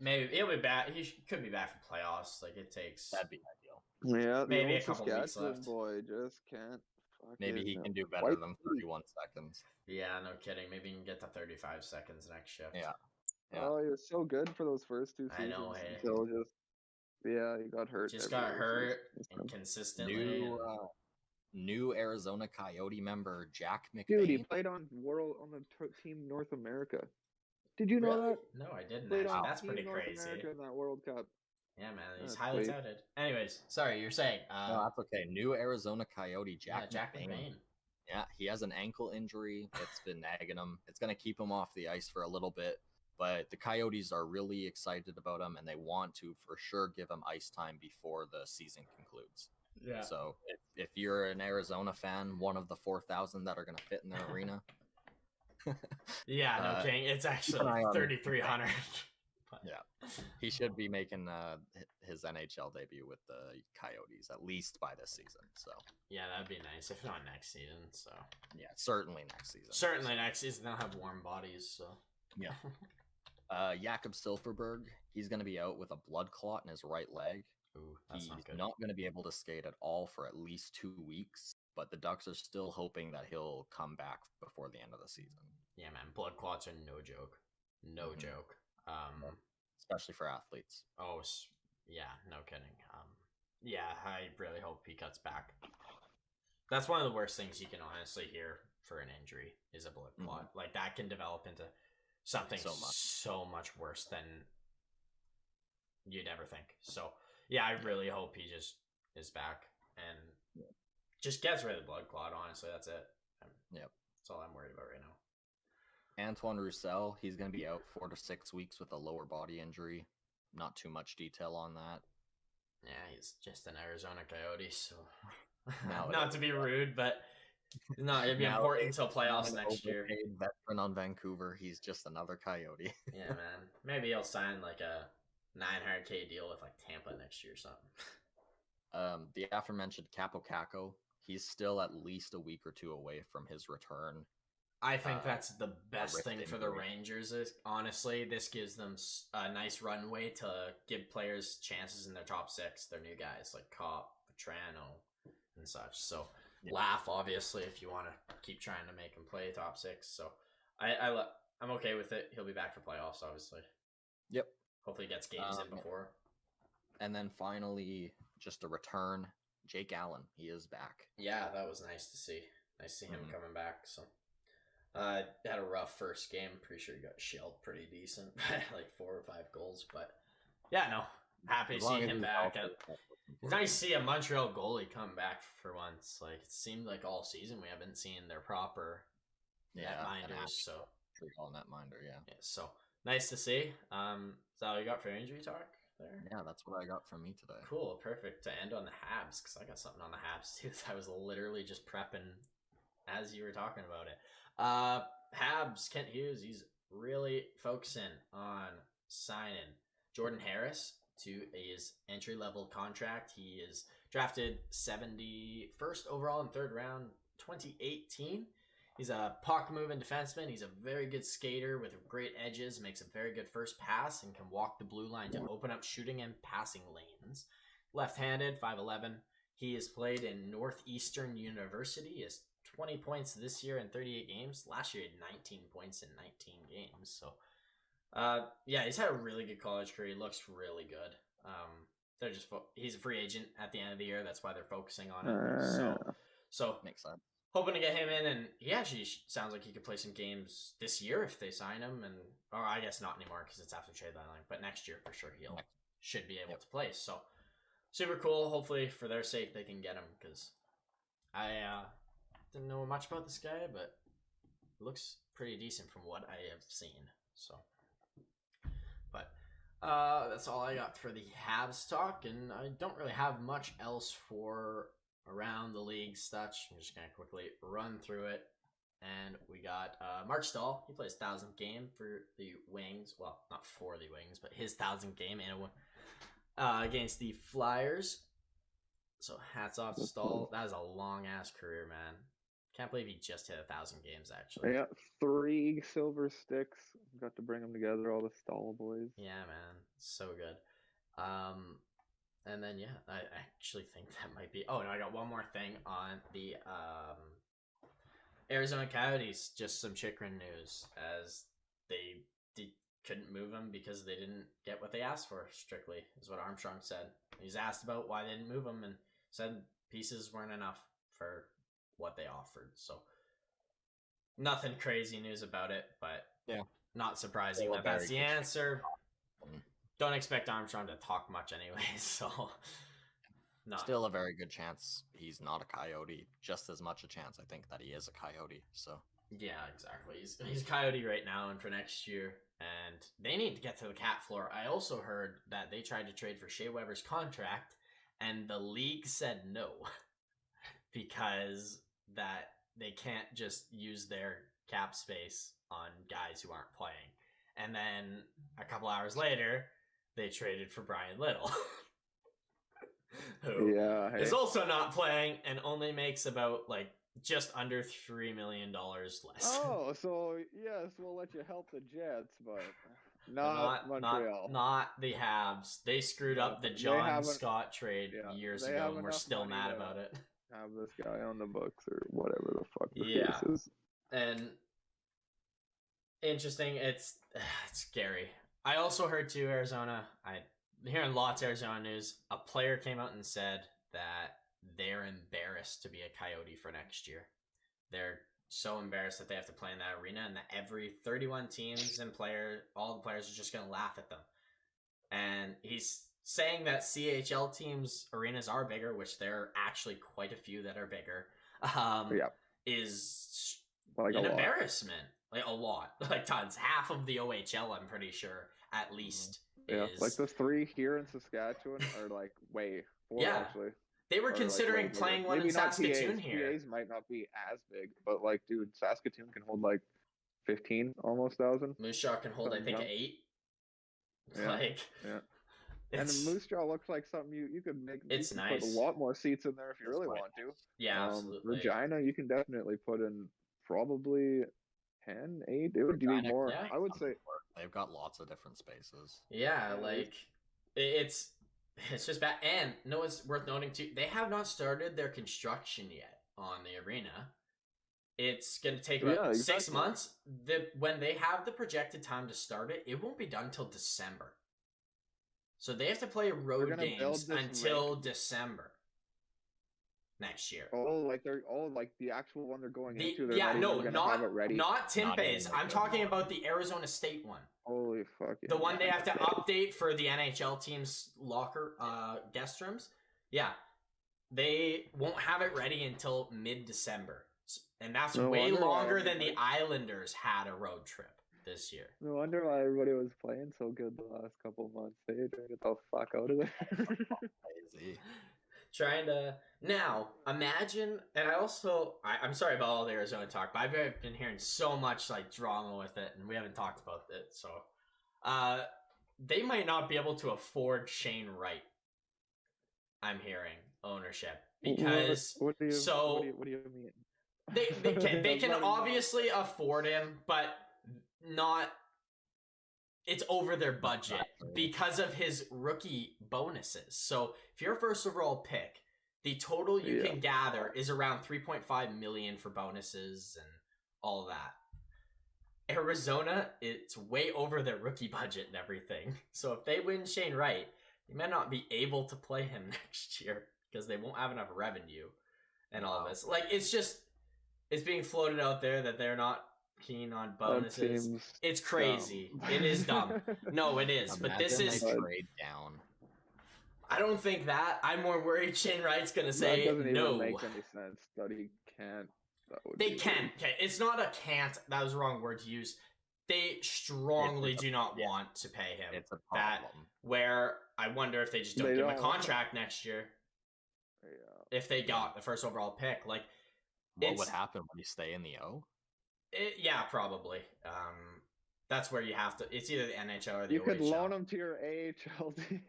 Maybe he'll be back. He could be back for playoffs. Like it takes. That'd be ideal. Yeah, maybe a couple weeks left. Boy just can't. Maybe he can do better than 31 seconds. Yeah, no kidding. Maybe he can get to 35 seconds next shift. Yeah. Oh, he was so good for those first 2 seasons. I know. Hey. Until he got hurt. Just got hurt inconsistently. New Arizona Coyote member Jack McBain. Dude, he played on the team North America. Did you know that? No, I didn't. Actually. That's pretty North crazy. America in that World Cup. Yeah, man, he's highly touted. Anyways, sorry, you're saying. No, that's okay. New Arizona Coyote Jack McBain. Yeah, he has an ankle injury. It's been nagging him. It's going to keep him off the ice for a little bit. But the Coyotes are really excited about him, and they want to for sure give him ice time before the season concludes. Yeah. So if you're an Arizona fan, one of the 4,000 that are going to fit in their arena. Yeah, no kidding. It's actually 3,300. Yeah, he should be making his NHL debut with the Coyotes at least by this season. So yeah, that'd be nice. If not next season, so yeah, certainly next season. Certainly next season. They'll have warm bodies. So yeah. Jakob Silfverberg, he's going to be out with a blood clot in his right leg. Ooh, that's he's not going to be able to skate at all for at least 2 weeks. But the Ducks are still hoping that he'll come back before the end of the season. Yeah, man, blood clots are no joke. No joke. Especially for athletes. Oh, yeah, no kidding. Yeah, I really hope he cuts back. That's one of the worst things you can honestly hear for an injury is a blood clot. Like that can develop into something so much worse than you'd ever think. So yeah, I really hope he just is back and just gets rid of the blood clot. Honestly, that's it. Yep, that's all I'm worried about right now. Antoine Roussel, he's going to be out 4 to 6 weeks with a lower body injury. Not too much detail on that. Yeah, he's just an Arizona Coyote, so not to be rude, but no, it'd be important until playoffs next year. Veteran on Vancouver, he's just another Coyote. Yeah, man. Maybe he'll sign like a $900K deal with like Tampa next year or something. The aforementioned Capo Caco, he's still at least a week or 2 away from his return. I think that's the best thing for the Rangers. Is honestly, this gives them a nice runway to give players chances in their top 6. They're new guys like Kopp, Petrano, and such. So laugh, obviously, if you want to keep trying to make him play top 6. So I'm okay with it. He'll be back for playoffs, obviously. Yep. Hopefully he gets games in before. And then finally, just a return, Jake Allen. He is back. Yeah, that was nice to see. Nice to see him coming back. So, had a rough first game. Pretty sure he got shelled pretty decent, like 4 or 5 goals. But yeah, no, happy to see him back. It's nice to see a Montreal goalie come back for once. Like it seemed like all season we haven't seen their proper netminders. So all netminder, yeah. So nice to see. Is that all you got for injury talk there? Yeah, that's what I got from me today. Cool, perfect. To end on the Habs, because I got something on the Habs too. I was literally just prepping as you were talking about it. Habs, Kent Hughes, he's really focusing on signing Jordan Harris to his entry-level contract. He is drafted 71st overall in 3rd round, 2018. He's a puck-moving defenseman. He's a very good skater with great edges, makes a very good first pass, and can walk the blue line to open up shooting and passing lanes. Left-handed, 5'11". He has played in Northeastern University. He has 20 points this year in 38 games. Last year, he had 19 points in 19 games. So, yeah, he's had a really good college career. He looks really good. He's a free agent at the end of the year. That's why they're focusing on him. So makes sense. Hoping to get him in, and he actually sounds like he could play some games this year if they sign him, or I guess not anymore because it's after trade deadline. But next year for sure should be able to play. So super cool. Hopefully for their sake they can get him because I didn't know much about this guy, but it looks pretty decent from what I have seen. So, but that's all I got for the Habs talk, and I don't really have much else for around the league such. I'm just gonna quickly run through it. And we got Mark Stahl. He plays 1,000th game for the Wings. Well, not for the Wings, but his 1,000th game against the Flyers. So hats off to Stahl. That is a long ass career, man. Can't believe he just hit 1,000 games actually. Yeah, 3 silver sticks. Got to bring them together, all the Stahl boys. Yeah, man, so good. And then, yeah, I actually think that might be... Oh, no, I got one more thing on the Arizona Coyotes. Just some Chikrin news, as they couldn't move him because they didn't get what they asked for, strictly, is what Armstrong said. He's asked about why they didn't move him and said pieces weren't enough for what they offered. So, nothing crazy news about it, but not surprising that that's the answer. Don't expect Armstrong to talk much anyway, so... Still a very good chance he's not a Coyote. Just as much a chance, I think, that he is a Coyote, so... Yeah, exactly. He's a Coyote right now and for next year, and they need to get to the cap floor. I also heard that they tried to trade for Shea Weber's contract, and the league said no, because that they can't just use their cap space on guys who aren't playing. And then a couple hours later... they traded for Brian Little, who is also not playing and only makes about just under $3 million less. Oh, so yes, we'll let you help the Jets, but not Montreal. Not the Habs. They screwed up the John Scott trade years ago, and we're still mad about it. Have this guy on the books or whatever the fuck this is. And interesting. It's scary. I also heard too, Arizona. I'm hearing lots of Arizona news. A player came out and said that they're embarrassed to be a Coyote for next year. They're so embarrassed that they have to play in that arena, and that every 31 teams and all the players are just going to laugh at them. And he's saying that CHL teams' arenas are bigger, which there are actually quite a few that are bigger. Is an embarrassment. A lot. Tons. Half of the OHL, I'm pretty sure, at least. Is... the 3 here in Saskatchewan are way 4 actually. They were considering playing one in Saskatoon here. PAs might not be as big, but dude, Saskatoon can hold 15 almost thousand. Moose Jaw can hold, I think, 8. Yeah. And the Moose Jaw looks like something you could make. It's nice. Put a lot more seats in there if you really want to. Yeah, absolutely. Regina, you can definitely put in probably 10, 8. It would be more. I would say they've got lots of different spaces. Yeah, it's just bad. And no, it's worth noting too. They have not started their construction yet on the arena. It's going to take about 6 months. When they have the projected time to start it, it won't be done until December. So they have to play road games until December next year. Like the actual one they're going into. They're not have it ready. Not Timpe's. I'm talking about the Arizona State one. Holy fuck! The one they have to update for the NHL team's locker guest rooms. Yeah, they won't have it ready until mid-December. And that's way longer than the Islanders had a road trip this year. No wonder why everybody was playing so good the last couple of months. They had to get the fuck out of there. Crazy. Trying to... Now, imagine... And I'm sorry about all the Arizona talk, but I've been hearing so much like drama with it, and we haven't talked about it, so... they might not be able to afford Shane Wright, I'm hearing, ownership. Because... What do you mean? They can obviously afford him, but not. It's over their budget because of his rookie bonuses. So if you're a first overall pick, the total you can gather is around $3.5 million for bonuses and all that. Arizona, it's way over their rookie budget and everything. So if they win Shane Wright, they might not be able to play him next year because they won't have enough revenue and all this. Like it's being floated out there that they're not keen on bonuses. It's crazy. Dumb. It is dumb. No, it is. But this is trade down. I don't think that. I'm more worried Shane Wright's gonna say that doesn't no. Even make any sense that he can't. They can. Okay, it's not a can't. That was the wrong word to use. They strongly do not want to pay him. It's a problem. Where I wonder if they just don't give him a contract next year. Yeah. If they got the first overall pick, like. What would happen when you stay in the O? Yeah, probably. That's where you have to. It's either the NHL or the OHL. You could loan him to your AHL team.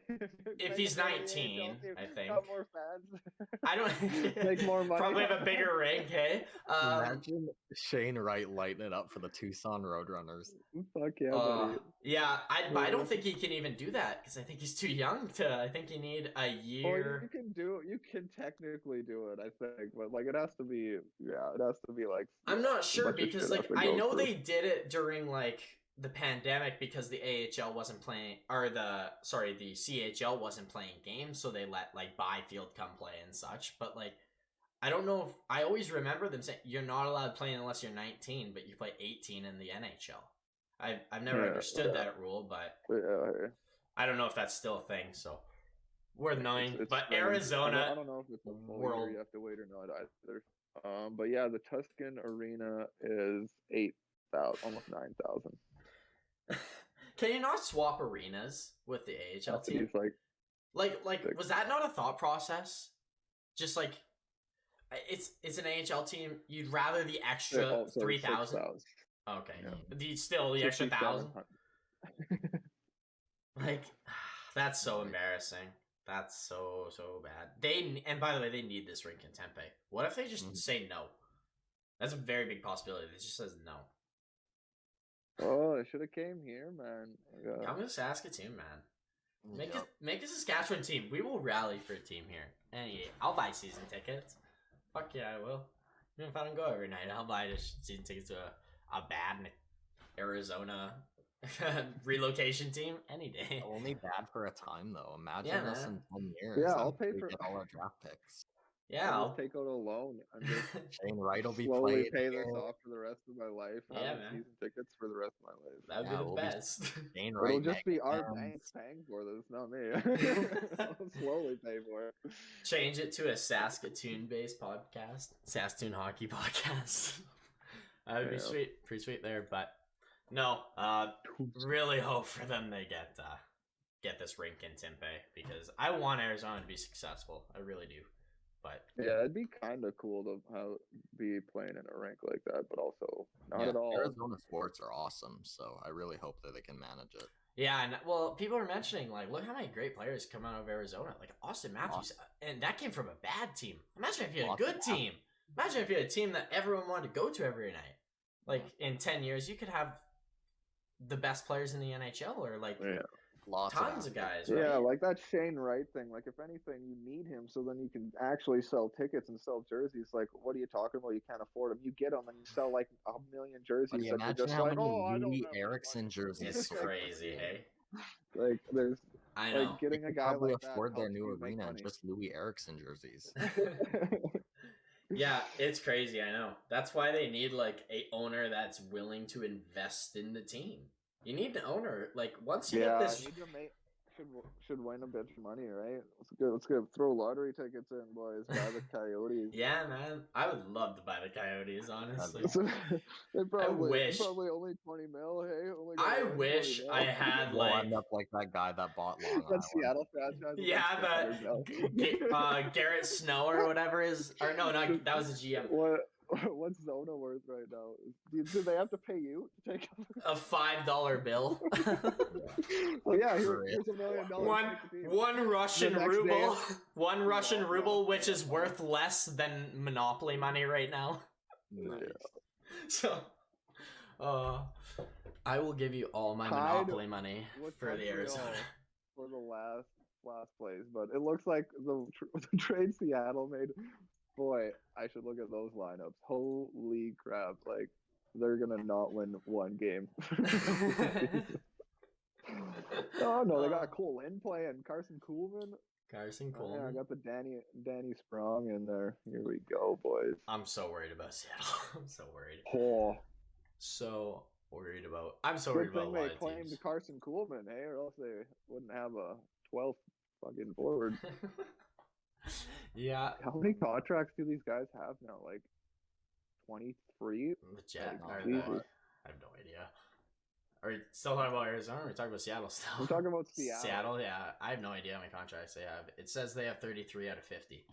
If he's 19, I think. Got more fans. I don't. Make more money. Probably have a bigger ring, hey? Imagine Shane Wright lighting it up for the Tucson Roadrunners. Fuck yeah, buddy. Yeah, I don't think he can even do that because I think he's too young to. I think you need a year. Or you can technically do it, I think, but like it has to be like. I'm not sure because like I know they did it during like the pandemic because the AHL wasn't playing, or the CHL wasn't playing games, so they let like Byfield come play and such. But like, I don't know if I always remember them saying you're not allowed playing unless you're 19, but you play 18 in the NHL. I've never understood that rule, but I don't know if that's still a thing. So we're 9, but Arizona. I don't know if it's a full year you have to wait or not either. But yeah, the Tuscan Arena is 8,000, almost 9,000. Can you not swap arenas with the AHL team? Like was that not a thought process? Just like it's an AHL team. You'd rather the extra 3,000. Okay, yeah. Still the extra 1,000. Like that's so embarrassing. That's so bad. And by the way, they need this rink in Tempe. What if they just say no? That's a very big possibility. It just says no. Oh, I should have came here, man. Come to Saskatoon, man. Make a Saskatchewan team. We will rally for a team here. I'll buy season tickets. Fuck yeah, I will. Even if I don't go every night, I'll buy season tickets to a bad Arizona relocation team any day. Only bad for a time, though. Imagine this in 10 years. Yeah, I'll pay for all our draft picks. Yeah, I'll take out a loan and just Shane Wright will be slowly pay this off for the rest of my life. Yeah, man. Season tickets for the rest of my life. That would be the best. It'll just be our banks paying for this, not me. I'll slowly pay for it. Change it to a Saskatoon-based podcast, Saskatoon Hockey Podcast. That would be sweet, pretty sweet there. But no, really hope for them they get this rink in Tempe because I want Arizona to be successful. I really do. But yeah, it'd be kind of cool to be playing in a rink like that, but also not at all. Arizona sports are awesome, so I really hope that they can manage it. Yeah, and well, people are mentioning like, look how many great players come out of Arizona, like Austin Matthews, and that came from a bad team. Imagine if you had a good team. Imagine if you had a team that everyone wanted to go to every night. Like in 10 years, you could have the best players in the NHL, or like Tons of guys, right? Yeah, like that Shane Wright thing. Like, if anything, you need him so then you can actually sell tickets and sell jerseys. Like, what are you talking about? You can't afford them. You get them and you sell like 1 million jerseys. But And imagine just how like, many I don't Louis have Erickson jerseys. It's crazy, hey? Like, there's... I know. Like, getting a guy probably like that afford their helps new you make arena and money. just Louis Erickson jerseys. Yeah, it's crazy. I know. That's why they need like a owner that's willing to invest in the team. You need an owner. Like, once you get this, should win a bunch of money, right? Let's go throw lottery tickets in, boys. Buy the Coyotes. Yeah, man. I would love to buy the Coyotes, honestly. They probably only 20 mil, hey? I wish I had We'll end up like that guy that bought Long Island. Seattle franchise. Yeah, Garrett Snow or whatever is, or no, not that was the GM. What's Zona worth right now? Do they have to pay you to take a $5 bill? Well, yeah, here's $1 million. One Russian ruble. One Russian ruble, which is worth less than Monopoly money right now. Nice. So, I will give you all my Monopoly money for the Arizona. For the last place, but it looks like the trade Seattle made. Boy, I should look at those lineups. Holy crap! Like, they're gonna not win one game. Oh no, they got Cole Lynn playing Carson Kuhlman. Yeah, I got the Danny Sprong in there. Here we go, boys. I'm so worried about Seattle. I'm so worried. Oh. So worried about. I'm so worried about. Good thing they claimed Carson Kuhlman, eh? Or else they wouldn't have a 12th fucking forward. Yeah. How many contracts do these guys have now? Like 23? The Jet. I have no idea. Are we still talking about Arizona? Or are we talking about Seattle still? We're talking about Seattle. Seattle, yeah. I have no idea how many contracts they have. It says they have 33 out of 50.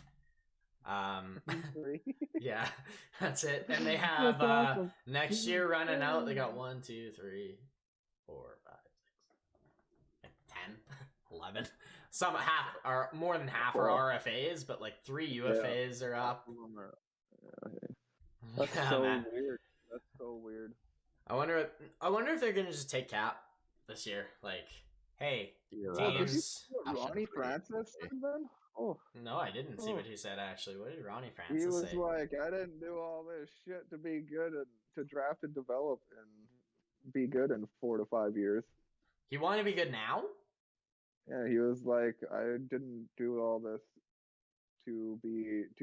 Yeah, that's it. And they have awesome. Next year running out. They got 1, 2, 3, 4, 5, 6, 10, 11. Some half are more than half are RFAs, but like 3 UFAs are up. That's so weird. That's so weird. I wonder if they're gonna just take Cap this year. Like, hey, teams. Ronnie Francis then? Oh no, I didn't see what he said. Actually, what did Ronnie Francis say? He was like, "I didn't do all this shit to be good and to draft and develop and be good in 4 to 5 years." He wanted to be good now. Yeah, he was like, "I didn't do all this to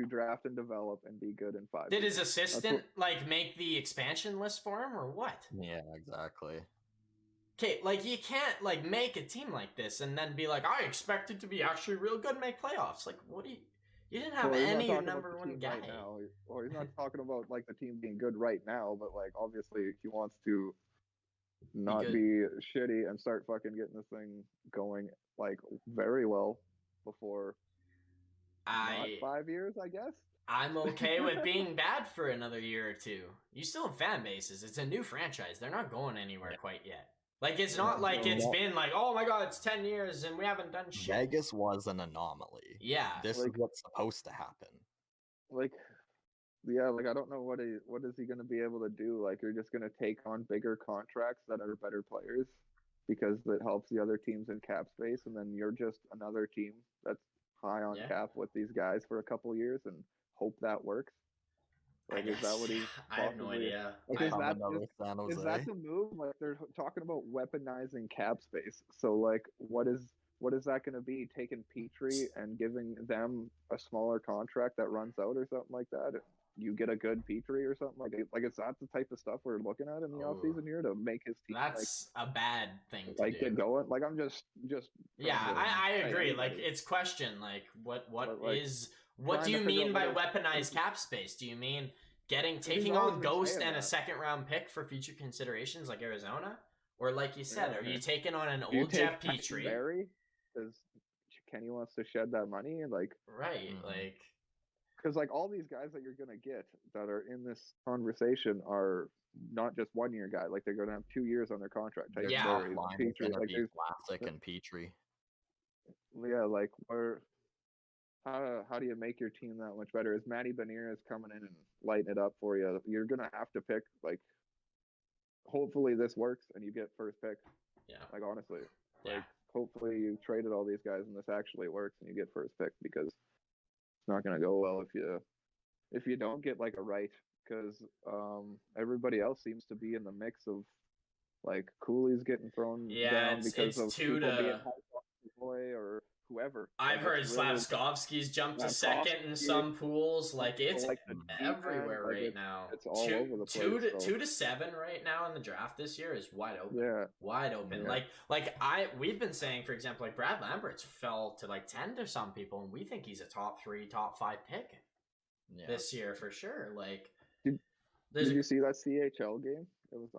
draft and develop and be good in 5 years." Did his assistant like make the expansion list for him or what? Yeah, exactly. Okay, like you can't like make a team like this and then be like, I expected to be actually real good and make playoffs. Like, what do you didn't have any number one guy. Right now. Well, he's not talking about like the team being good right now, but like obviously he wants to not be shitty and start fucking getting this thing going like very well before 5 years, I guess. I'm okay with being bad for another year or two. You still have fan bases. It's a new franchise. They're not going anywhere quite yet. Like, it's not like it's been like, oh my god, it's 10 years and we haven't done shit. Vegas was an anomaly. Yeah. This is what's supposed to happen. Like, yeah, like I don't know what is he going to be able to do. Like, you're just going to take on bigger contracts that are better players because it helps the other teams in cap space, and then you're just another team that's high on cap with these guys for a couple years and hope that works. Like, is that what he's I have no idea. Like, is that the move? Like, they're talking about weaponizing cap space. So, like, what is that going to be? Taking Petrie and giving them a smaller contract that runs out or something like that? You get a good Petrie or something like is that the type of stuff we're looking at in the offseason here to make his team? That's a bad thing to like do. Get going. Like, I'm just. Yeah, I agree. Like, it's question. Like, what do you mean by weaponized cap space? Do you mean taking on Ghost and a second round pick for future considerations like Arizona? Or like you said, are you taking on an old Jeff Petrie? Because Kenny wants to shed that money and like like because like all these guys that you're gonna get that are in this conversation are not just 1 year guy. Like, they're gonna have 2 years on their contract. Petrie, like Classic and Petrie. Yeah, like how do you make your team that much better? Is Matty Beniers coming in and lighting it up for you? You're gonna have to pick, like, hopefully this works and you get first pick. Yeah. Like, honestly, like hopefully you traded all these guys and this actually works and you get first pick, because it's not going to go well if you don't get like a right, because everybody else seems to be in the mix of like Cooley's getting thrown down because of people being boy or whoever. I've heard Slavskovsky's jumped to second in some pools. Like it's everywhere right now. It's all over the place. 2 to 7 right now in the draft this year is wide open. Yeah, wide open. Yeah. We've been saying, for example, like Brad Lambert's fell to like 10 to some people, and we think he's a top 3, top 5 pick this year for sure. Like, did you see that CHL game?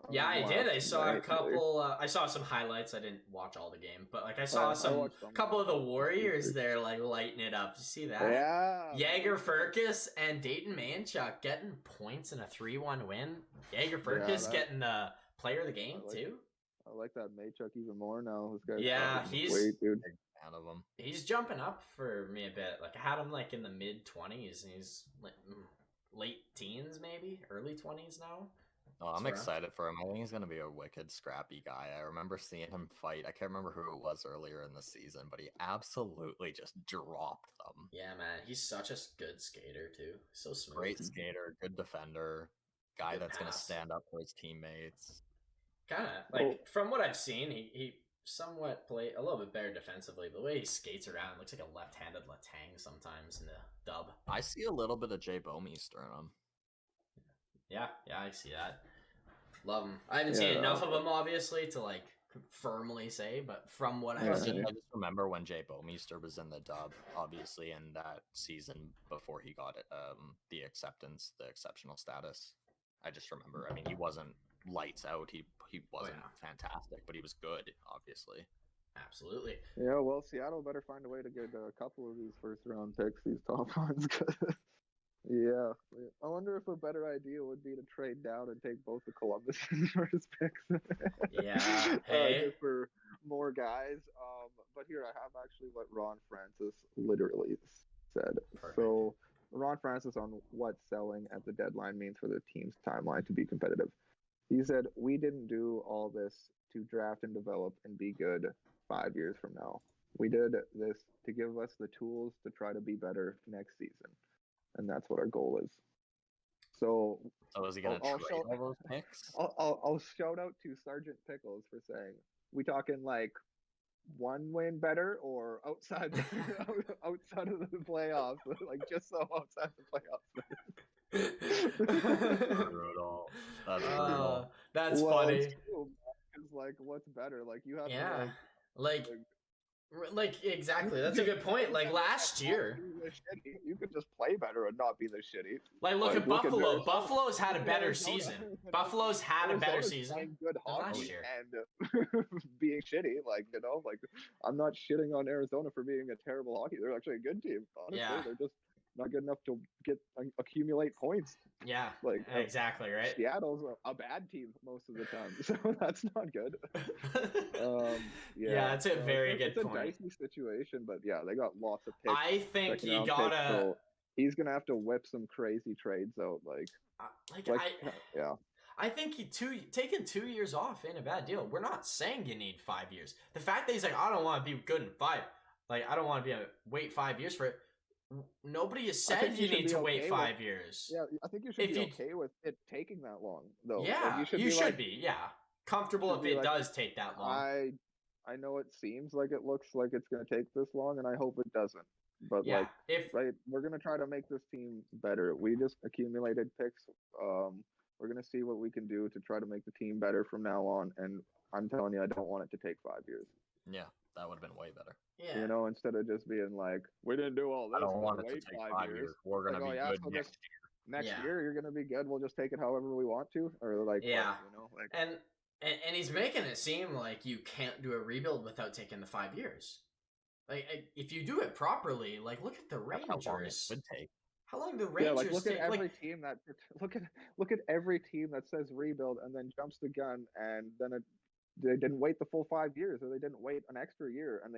Yeah, I did. I saw a couple. I saw some highlights. I didn't watch all the game, but like I saw some couple of the Warriors there, like lighting it up. Did you see that? Yeah. Jaeger Furcus and Dayton Manchuk getting points in a 3-1 win. Jaeger Furcus getting the player of the game too. I like that Manchuk even more now. This guy. He's great, dude. Out of him. He's jumping up for me a bit. Like I had him like in the mid-20s, and he's like late teens, maybe early 20s now. Oh, I'm excited for him. I think he's going to be a wicked scrappy guy. I remember seeing him fight. I can't remember who it was earlier in the season, but he absolutely just dropped them. Yeah, man. He's such a good skater, too. So smooth. Great skater, good defender, guy that's going to stand up for his teammates. Kind of. Like, from what I've seen, he somewhat play a little bit better defensively. But the way he skates around looks like a left-handed Letang sometimes in the dub. I see a little bit of Jay Bomeister in him. Yeah, I see that. Love him. I haven't seen enough of him, obviously, to like firmly say, but from what I've seen, I just remember when Jay Bomeister was in the dub, obviously in that season before he got the exceptional status. I just remember. I mean, he wasn't lights out. He wasn't fantastic, but he was good, obviously. Absolutely. Yeah. Well, Seattle better find a way to get a couple of these first round picks, these top ones. Yeah, I wonder if a better idea would be to trade down and take both the Columbus first picks. Yeah, hey. For more guys. But here I have actually what Ron Francis literally said. Perfect. So Ron Francis on what selling at the deadline means for the team's timeline to be competitive. He said, "We didn't do all this to draft and develop and be good 5 years from now. We did this to give us the tools to try to be better next season. And that's what our goal is." So is he going to trade all those picks? I'll shout out to Sergeant Pickles for saying, we talking like 1 win better or outside outside of the playoffs, like just so outside the playoffs. Brutal. That's brutal. That's funny. Because like, what's better? Like you have to like exactly. That's a good point. Like last year, you could just play better and not be this shitty. Like look at Buffalo. Buffalo's had a better season. Buffalo's had a better season good hockey last year. And being shitty. Like like I'm not shitting on Arizona for being a terrible hockey. They're actually a good team. Honestly, they're just not good enough to accumulate points. Yeah, like exactly right. Seattle's a bad team most of the time, so that's not good. That's a very good point. It's a dicey situation, but yeah, they got lots of picks. I think you gotta. So he's gonna have to whip some crazy trades out, I think taking 2 years off ain't a bad deal. We're not saying you need 5 years. The fact that he's like, I don't want to be good in 5. Like, I don't want to wait 5 years for it. Nobody has said you need to wait 5 years. Yeah, I think you should be okay with it taking that long, though. Yeah, like, you should be. Yeah, comfortable if it does take that long. I know it seems like it looks like it's going to take this long, and I hope it doesn't. But we're going to try to make this team better. We just accumulated picks. We're going to see what we can do to try to make the team better from now on. And I'm telling you, I don't want it to take 5 years. Yeah, that would have been way better. Yeah. You know, instead of just being like, we didn't do all this. I don't want it to take 5 years. We're going to be good next year. Next year, you're going to be good. We'll just take it however we want to. Or like, yeah. You know, like, and he's making it seem like you can't do a rebuild without taking the 5 years. Like, if you do it properly, like, look at the Rangers. How long it would take. How long the Rangers look at every team that look at every team that says rebuild and then jumps the gun, and then they didn't wait the full 5 years, or they didn't wait an extra year, and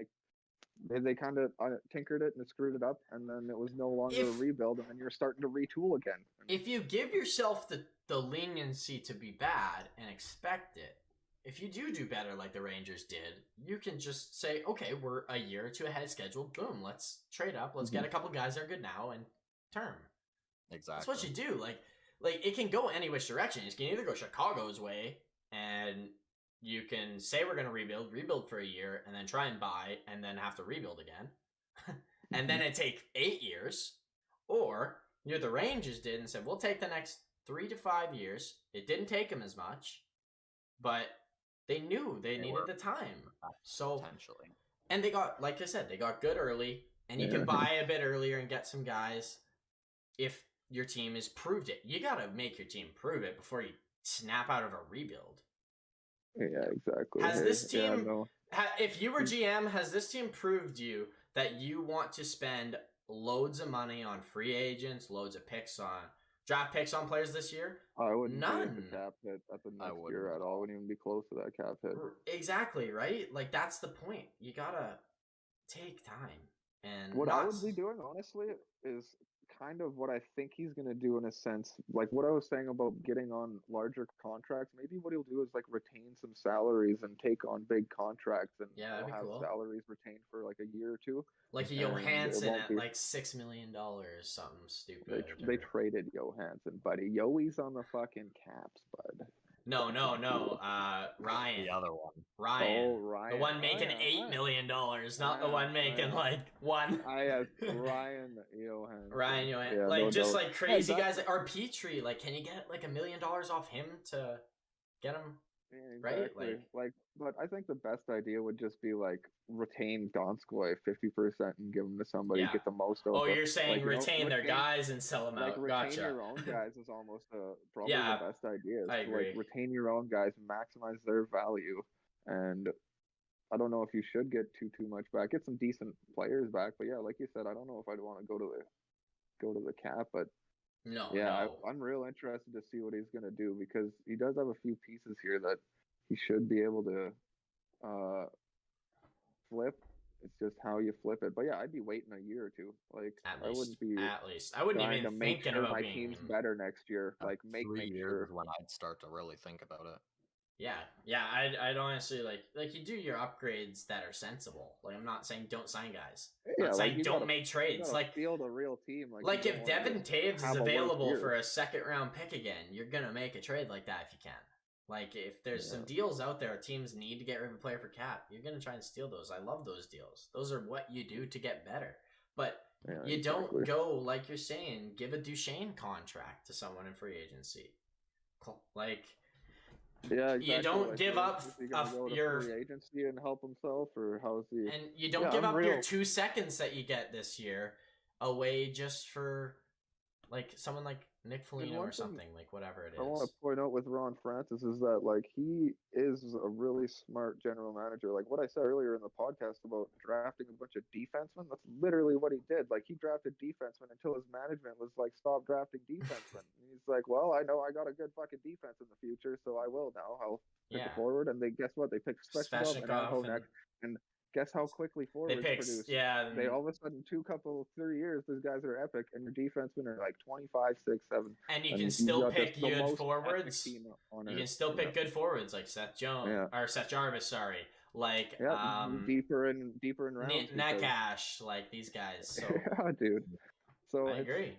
they kind of tinkered it and screwed it up, and then it was no longer a rebuild, and then you're starting to retool again. If you give yourself the leniency to be bad and expect it, if you do better like the Rangers did, you can just say, okay, we're a year or two ahead of schedule. Boom, let's trade up. Let's get a couple guys that are good now and term. Exactly. That's what you do. Like it can go any which direction. It can either go Chicago's way, and you can say we're going to rebuild for a year, and then try and buy, and then have to rebuild again. And then it take 8 years. Or you're the Rangers did and said, we'll take the next 3 to 5 years. It didn't take them as much, but they knew they needed the time. So potentially. And they got, like I said, they got good early, and you can buy a bit earlier and get some guys if your team has proved it. You got to make your team prove it before you snap out of a rebuild. Yeah, exactly. Has this team, if you were GM, has this team proved you that you want to spend loads of money on free agents, loads of picks on draft picks on players this year? I wouldn't None. be at the cap hit at the next year at all. Wouldn't even be close to that cap hit. Exactly, right? Like, that's the point. You gotta take time. And what I would be doing, honestly, is kind of what I think he's going to do in a sense. Like what I was saying about getting on larger contracts, maybe what he'll do is like retain some salaries and take on big contracts, and that'd be have cool. Salaries retained for like a year or two. Like Johansson at like $6 million, something stupid. They traded Johansson, buddy. Yoey's on the fucking Caps, bud. No. Ryan. The other one. Ryan. Oh, Ryan. The one making $8 million, not the one making like one. I have Ryan Johansson. Ryan Johansson. Yeah, like no just doubt. Like crazy guys like Petrie. Like, can you get like $1 million off him to get him? Yeah, exactly. Right? But I think the best idea would just be like retain Donskoy 50% and give them to somebody, get the most out. Oh, you're saying like, retain their guys and sell them out. Retain your own guys is almost probably the best idea. I agree. Like retain your own guys, maximize their value, and I don't know if you should get too much back. Get some decent players back, but yeah, like you said, I don't know if I'd want to go to the cap, but. I'm real interested to see what he's going to do, because he does have a few pieces here that he should be able to flip. It's just how you flip it. But yeah, I'd be waiting a year or two. Like I wouldn't even thinking about my team's better next year. Like make 3 years sure is when I'd start to really think about it. Yeah. I'd honestly like you do your upgrades that are sensible. Like I'm not saying don't sign guys. I'm not saying don't make trades. Like build a real team. Like if Devin Taves is available for a 2nd round pick again, you're gonna make a trade like that if you can. Like if there's some deals out there, teams need to get rid of a player for cap, you're gonna try and steal those. I love those deals. Those are what you do to get better. But you don't go like you're saying, give a Duchesne contract to someone in free agency. Like. Yeah, exactly. You don't like, give up your free agency and help himself, or how's he? And you don't give up your 2 seconds that you get this year away just for like someone like Nick Foligno or something, like whatever it is. I want to point out with Ron Francis is that like he is a really smart general manager. Like what I said earlier in the podcast about drafting a bunch of defensemen, that's literally what he did. Like he drafted defensemen until his management was like, stop drafting defensemen. And he's like, well, I know I got a good fucking defense in the future, so I will now. I'll pick a forward. And guess what? They picked Svechnikov and guess how quickly forwards produce? Yeah. They all of a sudden 3 years, these guys are epic, and your defensemen are like 25, 6, 7. And you can still pick good forwards. You can still pick good forwards like Seth Jones or Seth Jarvis. Sorry, like deeper in rounds. Nekash, like these guys. So. Yeah, dude. So I agree.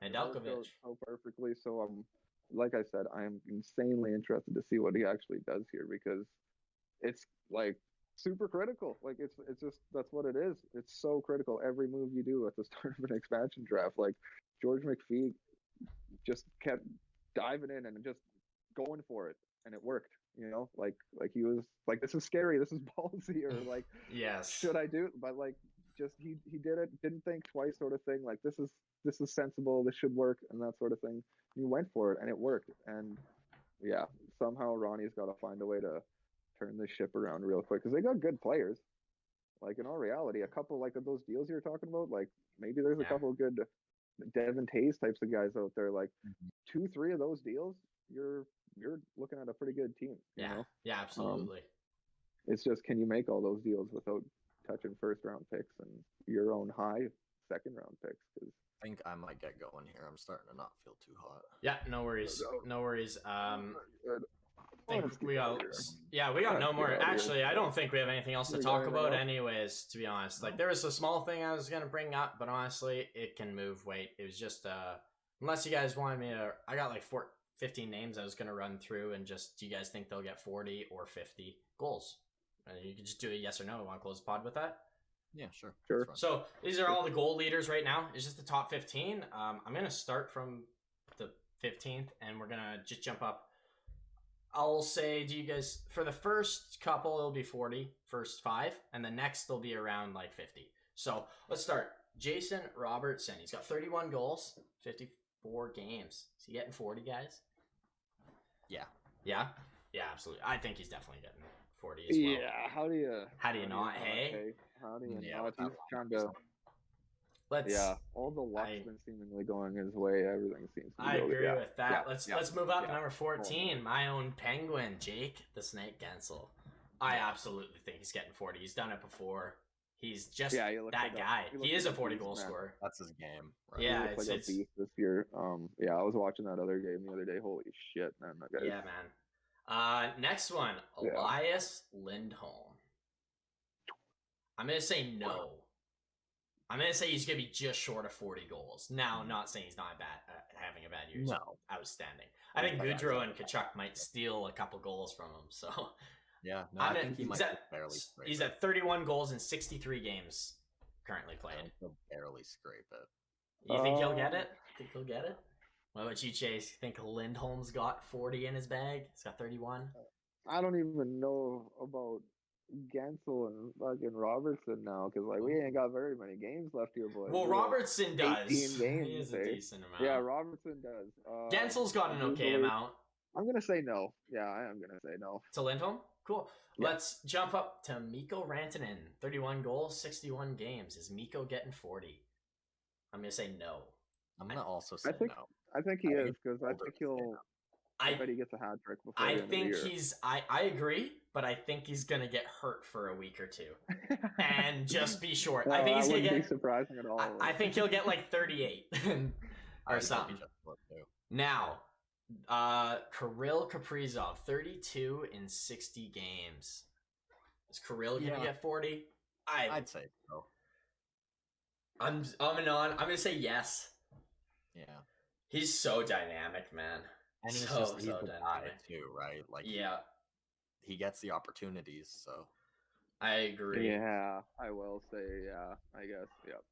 And Delkovich so perfectly. So like I said, I am insanely interested to see what he actually does here, because it's like. Super critical. Like it's just that's what it is. It's so critical. Every move you do at the start of an expansion draft, like George McPhee just kept diving in and just going for it, and it worked. You know, like he was like, this is scary, this is ballsy, or like, yes, should I do it? But like, just he did it, didn't think twice, sort of thing. Like this is sensible, this should work, and that sort of thing. He went for it, and it worked. And yeah, somehow Ronnie's got to find a way to turn the ship around real quick, because they got good players. Like in all reality, a couple like of those deals you're talking about, like maybe there's a couple of good Devin Taves types of guys out there. Like 2-3 of those deals, you're looking at a pretty good team. You know? Yeah, absolutely. It's just, can you make all those deals without touching 1st round picks and your own high 2nd round picks? Because I think I might get going here. I'm starting to not feel too hot. Yeah, no worries. No worries. think we got no more. Actually, I don't think we have anything else to talk about anyways, to be honest. Like, there was a small thing I was going to bring up, but honestly, it can move weight. It was just, unless you guys wanted me to, I got like 15 names I was going to run through, and just, do you guys think they'll get 40 or 50 goals? You can just do a yes or no. Want to close the pod with that? Yeah, sure. So, these are all the goal leaders right now. It's just the top 15. I'm going to start from the 15th, and we're going to just jump up. I'll say, do you guys, for the first couple, it'll be 40, first 5, and the next they'll be around like 50. So let's start. Jason Robertson, he's got 31 goals, 54 games. Is he getting 40, guys? Yeah. Yeah? Yeah, absolutely. I think he's definitely getting 40 as well. Yeah, how do you not, hey? How do you not? He's trying to... all the luck's been seemingly going his way. Everything seems to I agree with that. Let's move up to number 14. My own Penguin, Jake the Snake Gensel. I absolutely think he's getting 40. He's done it before. He's just that guy. He is a 40 goal scorer. That's his game. Right? Yeah, it's like a beast this year. I was watching that other game the other day. Holy shit, man! That guy. Yeah, man. Next one, Elias Lindholm. I'm gonna say no. I'm going to say he's going to be just short of 40 goals. Now, I'm not saying he's not having a bad year. He's outstanding. I think Goudreau and Tkachuk might steal a couple goals from him. So, yeah, no, I think he might barely scrape He's at 31 goals in 63 games currently played. He'll barely scrape it. You think he'll get it? Think he'll get it? What about you, Chase? You think Lindholm's got 40 in his bag? He's got 31? I don't even know about Gensel and fucking Robertson now, because like we ain't got very many games left here, boys. Well, Robertson does. 18 games, he is a decent amount. Yeah, Robertson does. Gensel's got an okay amount. I'm gonna say no. Yeah, I am gonna say no. To Lindholm? Cool. Yeah. Let's jump up to Mikko Rantanen. 31 goals, 61 games. Is Mikko getting 40? I'm gonna say no. I'm gonna also say no. I think he is, because I think he'll. I bet he gets a hat trick before the end of the year. I agree, but I think he's gonna get hurt for a week or two, and just be short. I think he's gonna get. Be surprising at all. I think he'll get like 38 or something. Now, Kirill Kaprizov, 32 in 60 games. Is Kirill gonna get 40? I'd say so. I'm gonna say yes. Yeah. He's so dynamic, man. And he's so the guy too, right? Like, he gets the opportunities, so. I agree. Yeah, I will say, I guess, yep.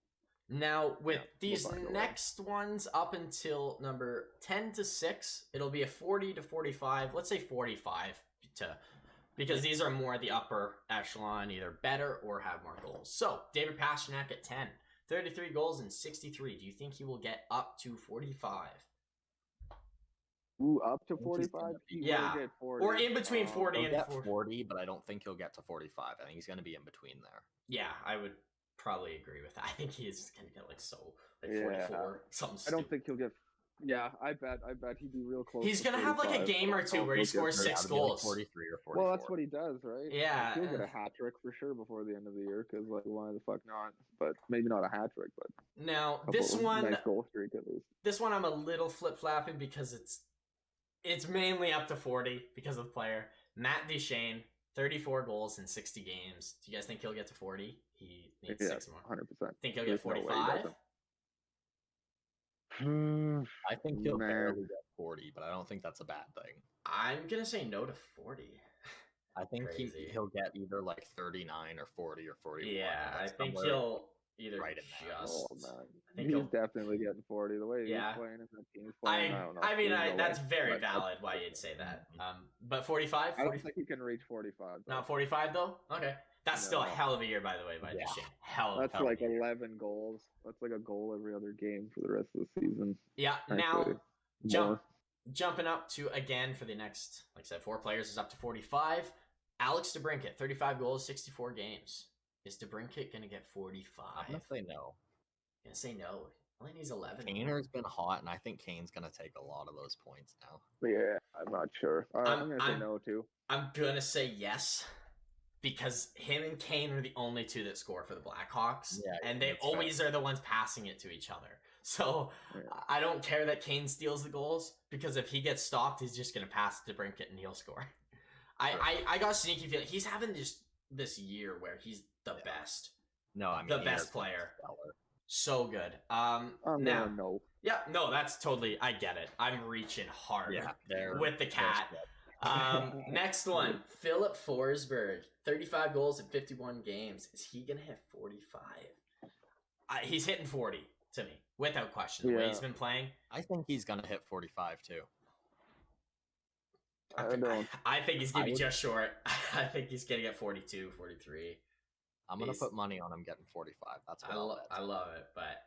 Now, with these next ones up until number 10 to 6, it'll be a 40 to 45. Let's say 45 because these are more the upper echelon, either better or have more goals. So, David Pastrnak at 10, 33 goals and 63. Do you think he will get up to 45? Ooh, up to 45? Yeah. 40. Or in between 40 and 40, but I don't think he'll get to 45. I think he's going to be in between there. Yeah, I would probably agree with that. I think he is going to get like 44, something stupid. I don't think he'll get... Yeah, I bet he'd be real close. He's going to have like a game or two where he scores 6 goals. Like 43 or 44. Well, that's what he does, right? Yeah. Like, he'll get a hat trick for sure before the end of the year, because like, why the fuck not? But maybe not a hat trick, but... Now, this one... Nice goal streak at least. This one I'm a little flip-flapping because it's mainly up to 40 because of the player. Matt Duchene, 34 goals in 60 games. Do you guys think he'll get to 40? He needs 6 more. 100%. Think he'll get 45? I think he'll barely get 40, but I don't think that's a bad thing. I'm going to say no to 40. I think he'll get either like 39 or 40 or 41. Yeah, I think he'll either right in just... Oh, man. He's definitely getting 40. The way he's playing and the team's playing, I don't know. I mean, that's very valid why you'd say that. But 45? I don't think he can reach 45. Though. Not 45, though? Okay. That's still a hell of a year, by the way, by Duchene. That's like 11 goals. That's like a goal every other game for the rest of the season. Yeah, jumping up to, again, for the next, like I said, 4 players is up to 45. Alex DeBrincat, 35 goals, 64 games. Is DeBrincat going to get 45? I'm going to say no. Going to say no. I think he's 11. Kaner's been hot, and I think Kane's going to take a lot of those points now. Yeah, I'm not sure. I'm going to say no, too. I'm going to say yes. Because him and Kane are the only 2 that score for the Blackhawks. Yeah, and they always are the ones passing it to each other. So I don't care that Kane steals the goals, because if he gets stopped, he's just going to pass it to DeBrincat and he'll score. I got sneaky feeling he's having this year where he's the best. No, I mean the best player. So good. Now, no. Yeah, no, that's totally. I get it. I'm reaching hard with the cat. Next one, Philip Forsberg, 35 goals in 51 games. Is he gonna hit 45? He's hitting 40 to me, without question. The way he's been playing, I think he's gonna hit 45 too. I think he's gonna be just short. I think he's gonna get 42, 43. I'm gonna put money on him getting 45. That's what I love it, but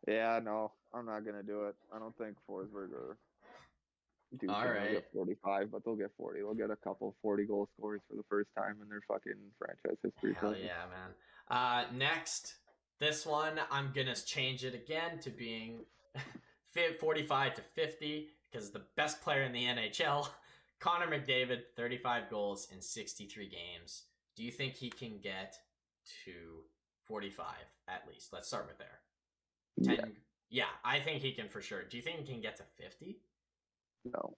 yeah, no, I'm not gonna do it. I don't think Forsberg or Duke will get 45, but they'll get 40. They'll get a couple 40-goal scores for the first time in their fucking franchise history. Hell yeah, man. Next, this one I'm gonna change it again to being 45 to 50 because the best player in the NHL, Connor McDavid, 35 goals in 63 games. Do you think he can get to 45 at least? Let's start with there. 10. Yeah, I think he can for sure. Do you think he can get to 50? No,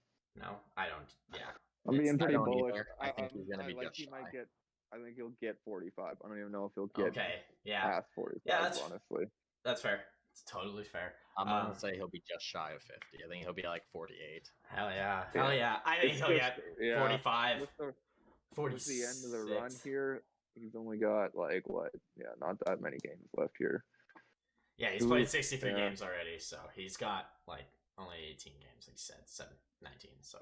I don't. Yeah, I'm being pretty bullish. I think he's gonna be just shy. I think he'll get 45. I don't even know if he'll get past 45. Yeah, honestly, that's fair. It's totally fair. I'm gonna say he'll be just shy of 50. I think he'll be like 48. Hell yeah! I think he'll get 45. 46. The end of the run here, he's only got not that many games left here. Yeah, he's played 63 games already, so he's got only 18 games, like you said, 19. So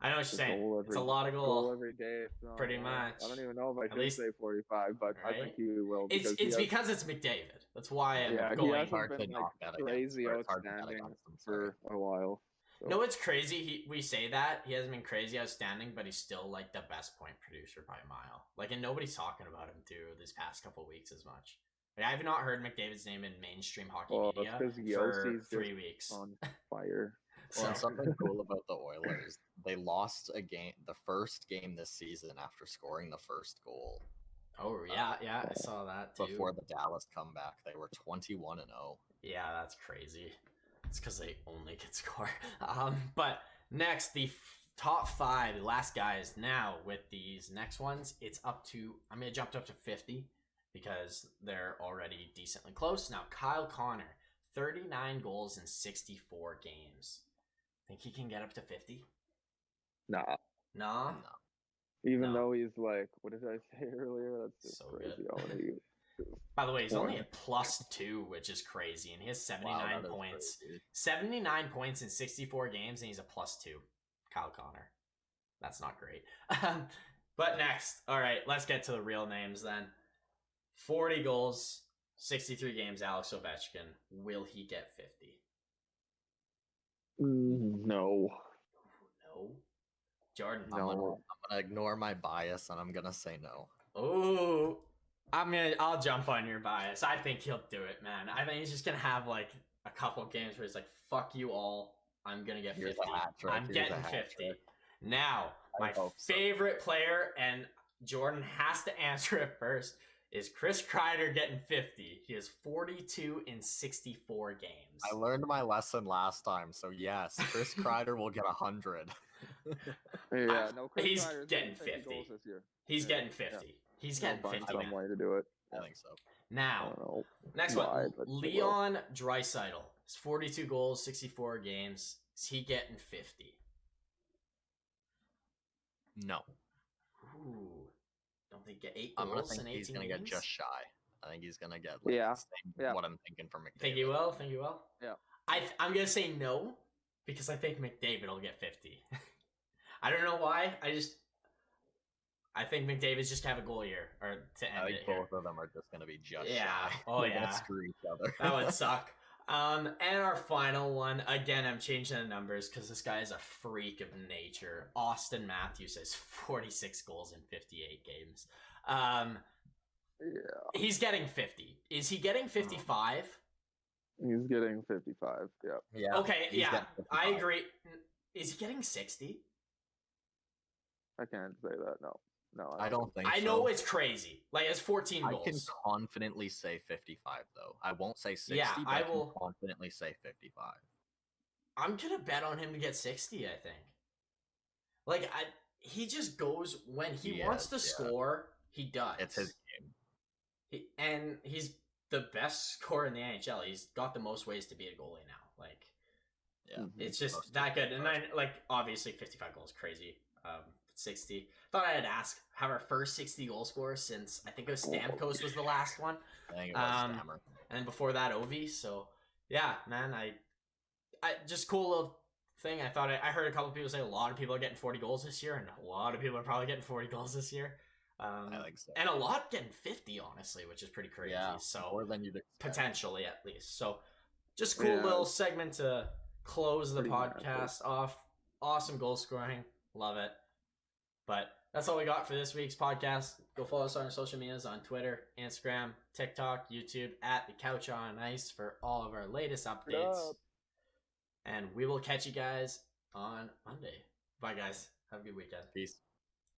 I know what you're saying. It's a lot of goal every day. Pretty much. I don't even know if I should say 45, but I think he will. It's because it's McDavid. That's why I'm going. He hasn't been crazy outstanding for a while. So. No, it's crazy. We say that he hasn't been crazy outstanding, but he's still the best point producer by a mile. And nobody's talking about him too this past couple of weeks as much. I have not heard McDavid's name in mainstream hockey media for 3 weeks. On fire. Well, something cool about the Oilers, they lost a game, the first game this season after scoring the first goal. Oh yeah, I saw that too. Before the Dallas comeback, they were 21-0. Yeah, that's crazy. It's because they only can score. But next, the top 5, the last guys. Now with these next ones, it's up to. I'm gonna jump up to 50. Because they're already decently close. Now, Kyle Connor, 39 goals in 64 games. Think he can get up to 50? Nah. Even though he's what did I say earlier? That's just so crazy. By the way, he's only at +2, which is crazy. And he has 79 points. 79 points in 64 games, and he's a +2. Kyle Connor. That's not great. But next, all right, let's get to the real names then. 40 goals, 63 games, Alex Ovechkin. Will he get 50? No. No? Jordan? No. I'm gonna ignore my bias and I'm gonna say no. Oh, I'll jump on your bias. I think he'll do it, man. I think he's just gonna have a couple games where he's like, fuck you all. I'm gonna get 50. I'm getting 50. Now, my favorite player, and Jordan has to answer it first, is Chris Kreider getting 50. He has 42 in 64 games. I learned my lesson last time, so yes, Chris Kreider will get 100. He's getting 50. He's getting 50. He's getting 50. Some way to do it. I think so. Now, next one, Leon Draisaitl. It's 42 goals, 64 games. Is he getting 50? No. Ooh. Don't they get 8 goals in 18 games? I'm gonna think he's gonna get just shy. I think he's gonna get what I'm thinking for McDavid. Think he will? Think he will? Yeah. I'm gonna say no because I think McDavid will get 50. I don't know why. I think McDavid's just have a goal year or to end it. Both of them are just gonna be just shy. Oh yeah. Screw each other. That would suck. And our final one, again, I'm changing the numbers because this guy is a freak of nature. Austin Matthews has 46 goals in 58 games. He's getting 50. Is he getting 55? He's getting 55, yeah. Okay, yeah, I agree. Is he getting 60? I can't say that, no. No, I don't think I know it's crazy. It's 14 goals. I can confidently say 55, though. I won't say 60, but I will confidently say 55. I'm going to bet on him to get 60, I think. he just goes when he wants to score. He does. It's his game. And he's the best scorer in the NHL. He's got the most ways to be a goalie now. Like, it's just that good. And then, like, obviously, 55 goals, crazy. 60. Thought I'd ask, have our first 60 goal scorer since I think it was Stamkos was the last one. I think it was Stammer. And then before that, Ovi. So yeah, man, I just cool little thing. I thought I heard a couple of people say a lot of people are getting 40 goals this year, and a lot of people are probably getting 40 goals this year. I think so. And a lot getting 50, honestly, which is pretty crazy. Yeah, so more than you'd expect. Potentially, at least. So just cool little segment to close the podcast off. Awesome goal scoring. Love it. But that's all we got for this week's podcast. Go follow us on our social medias on Twitter, Instagram, TikTok, YouTube, at The Couch on Ice for all of our latest updates. And we will catch you guys on Monday. Bye, guys. Have a good weekend. Peace.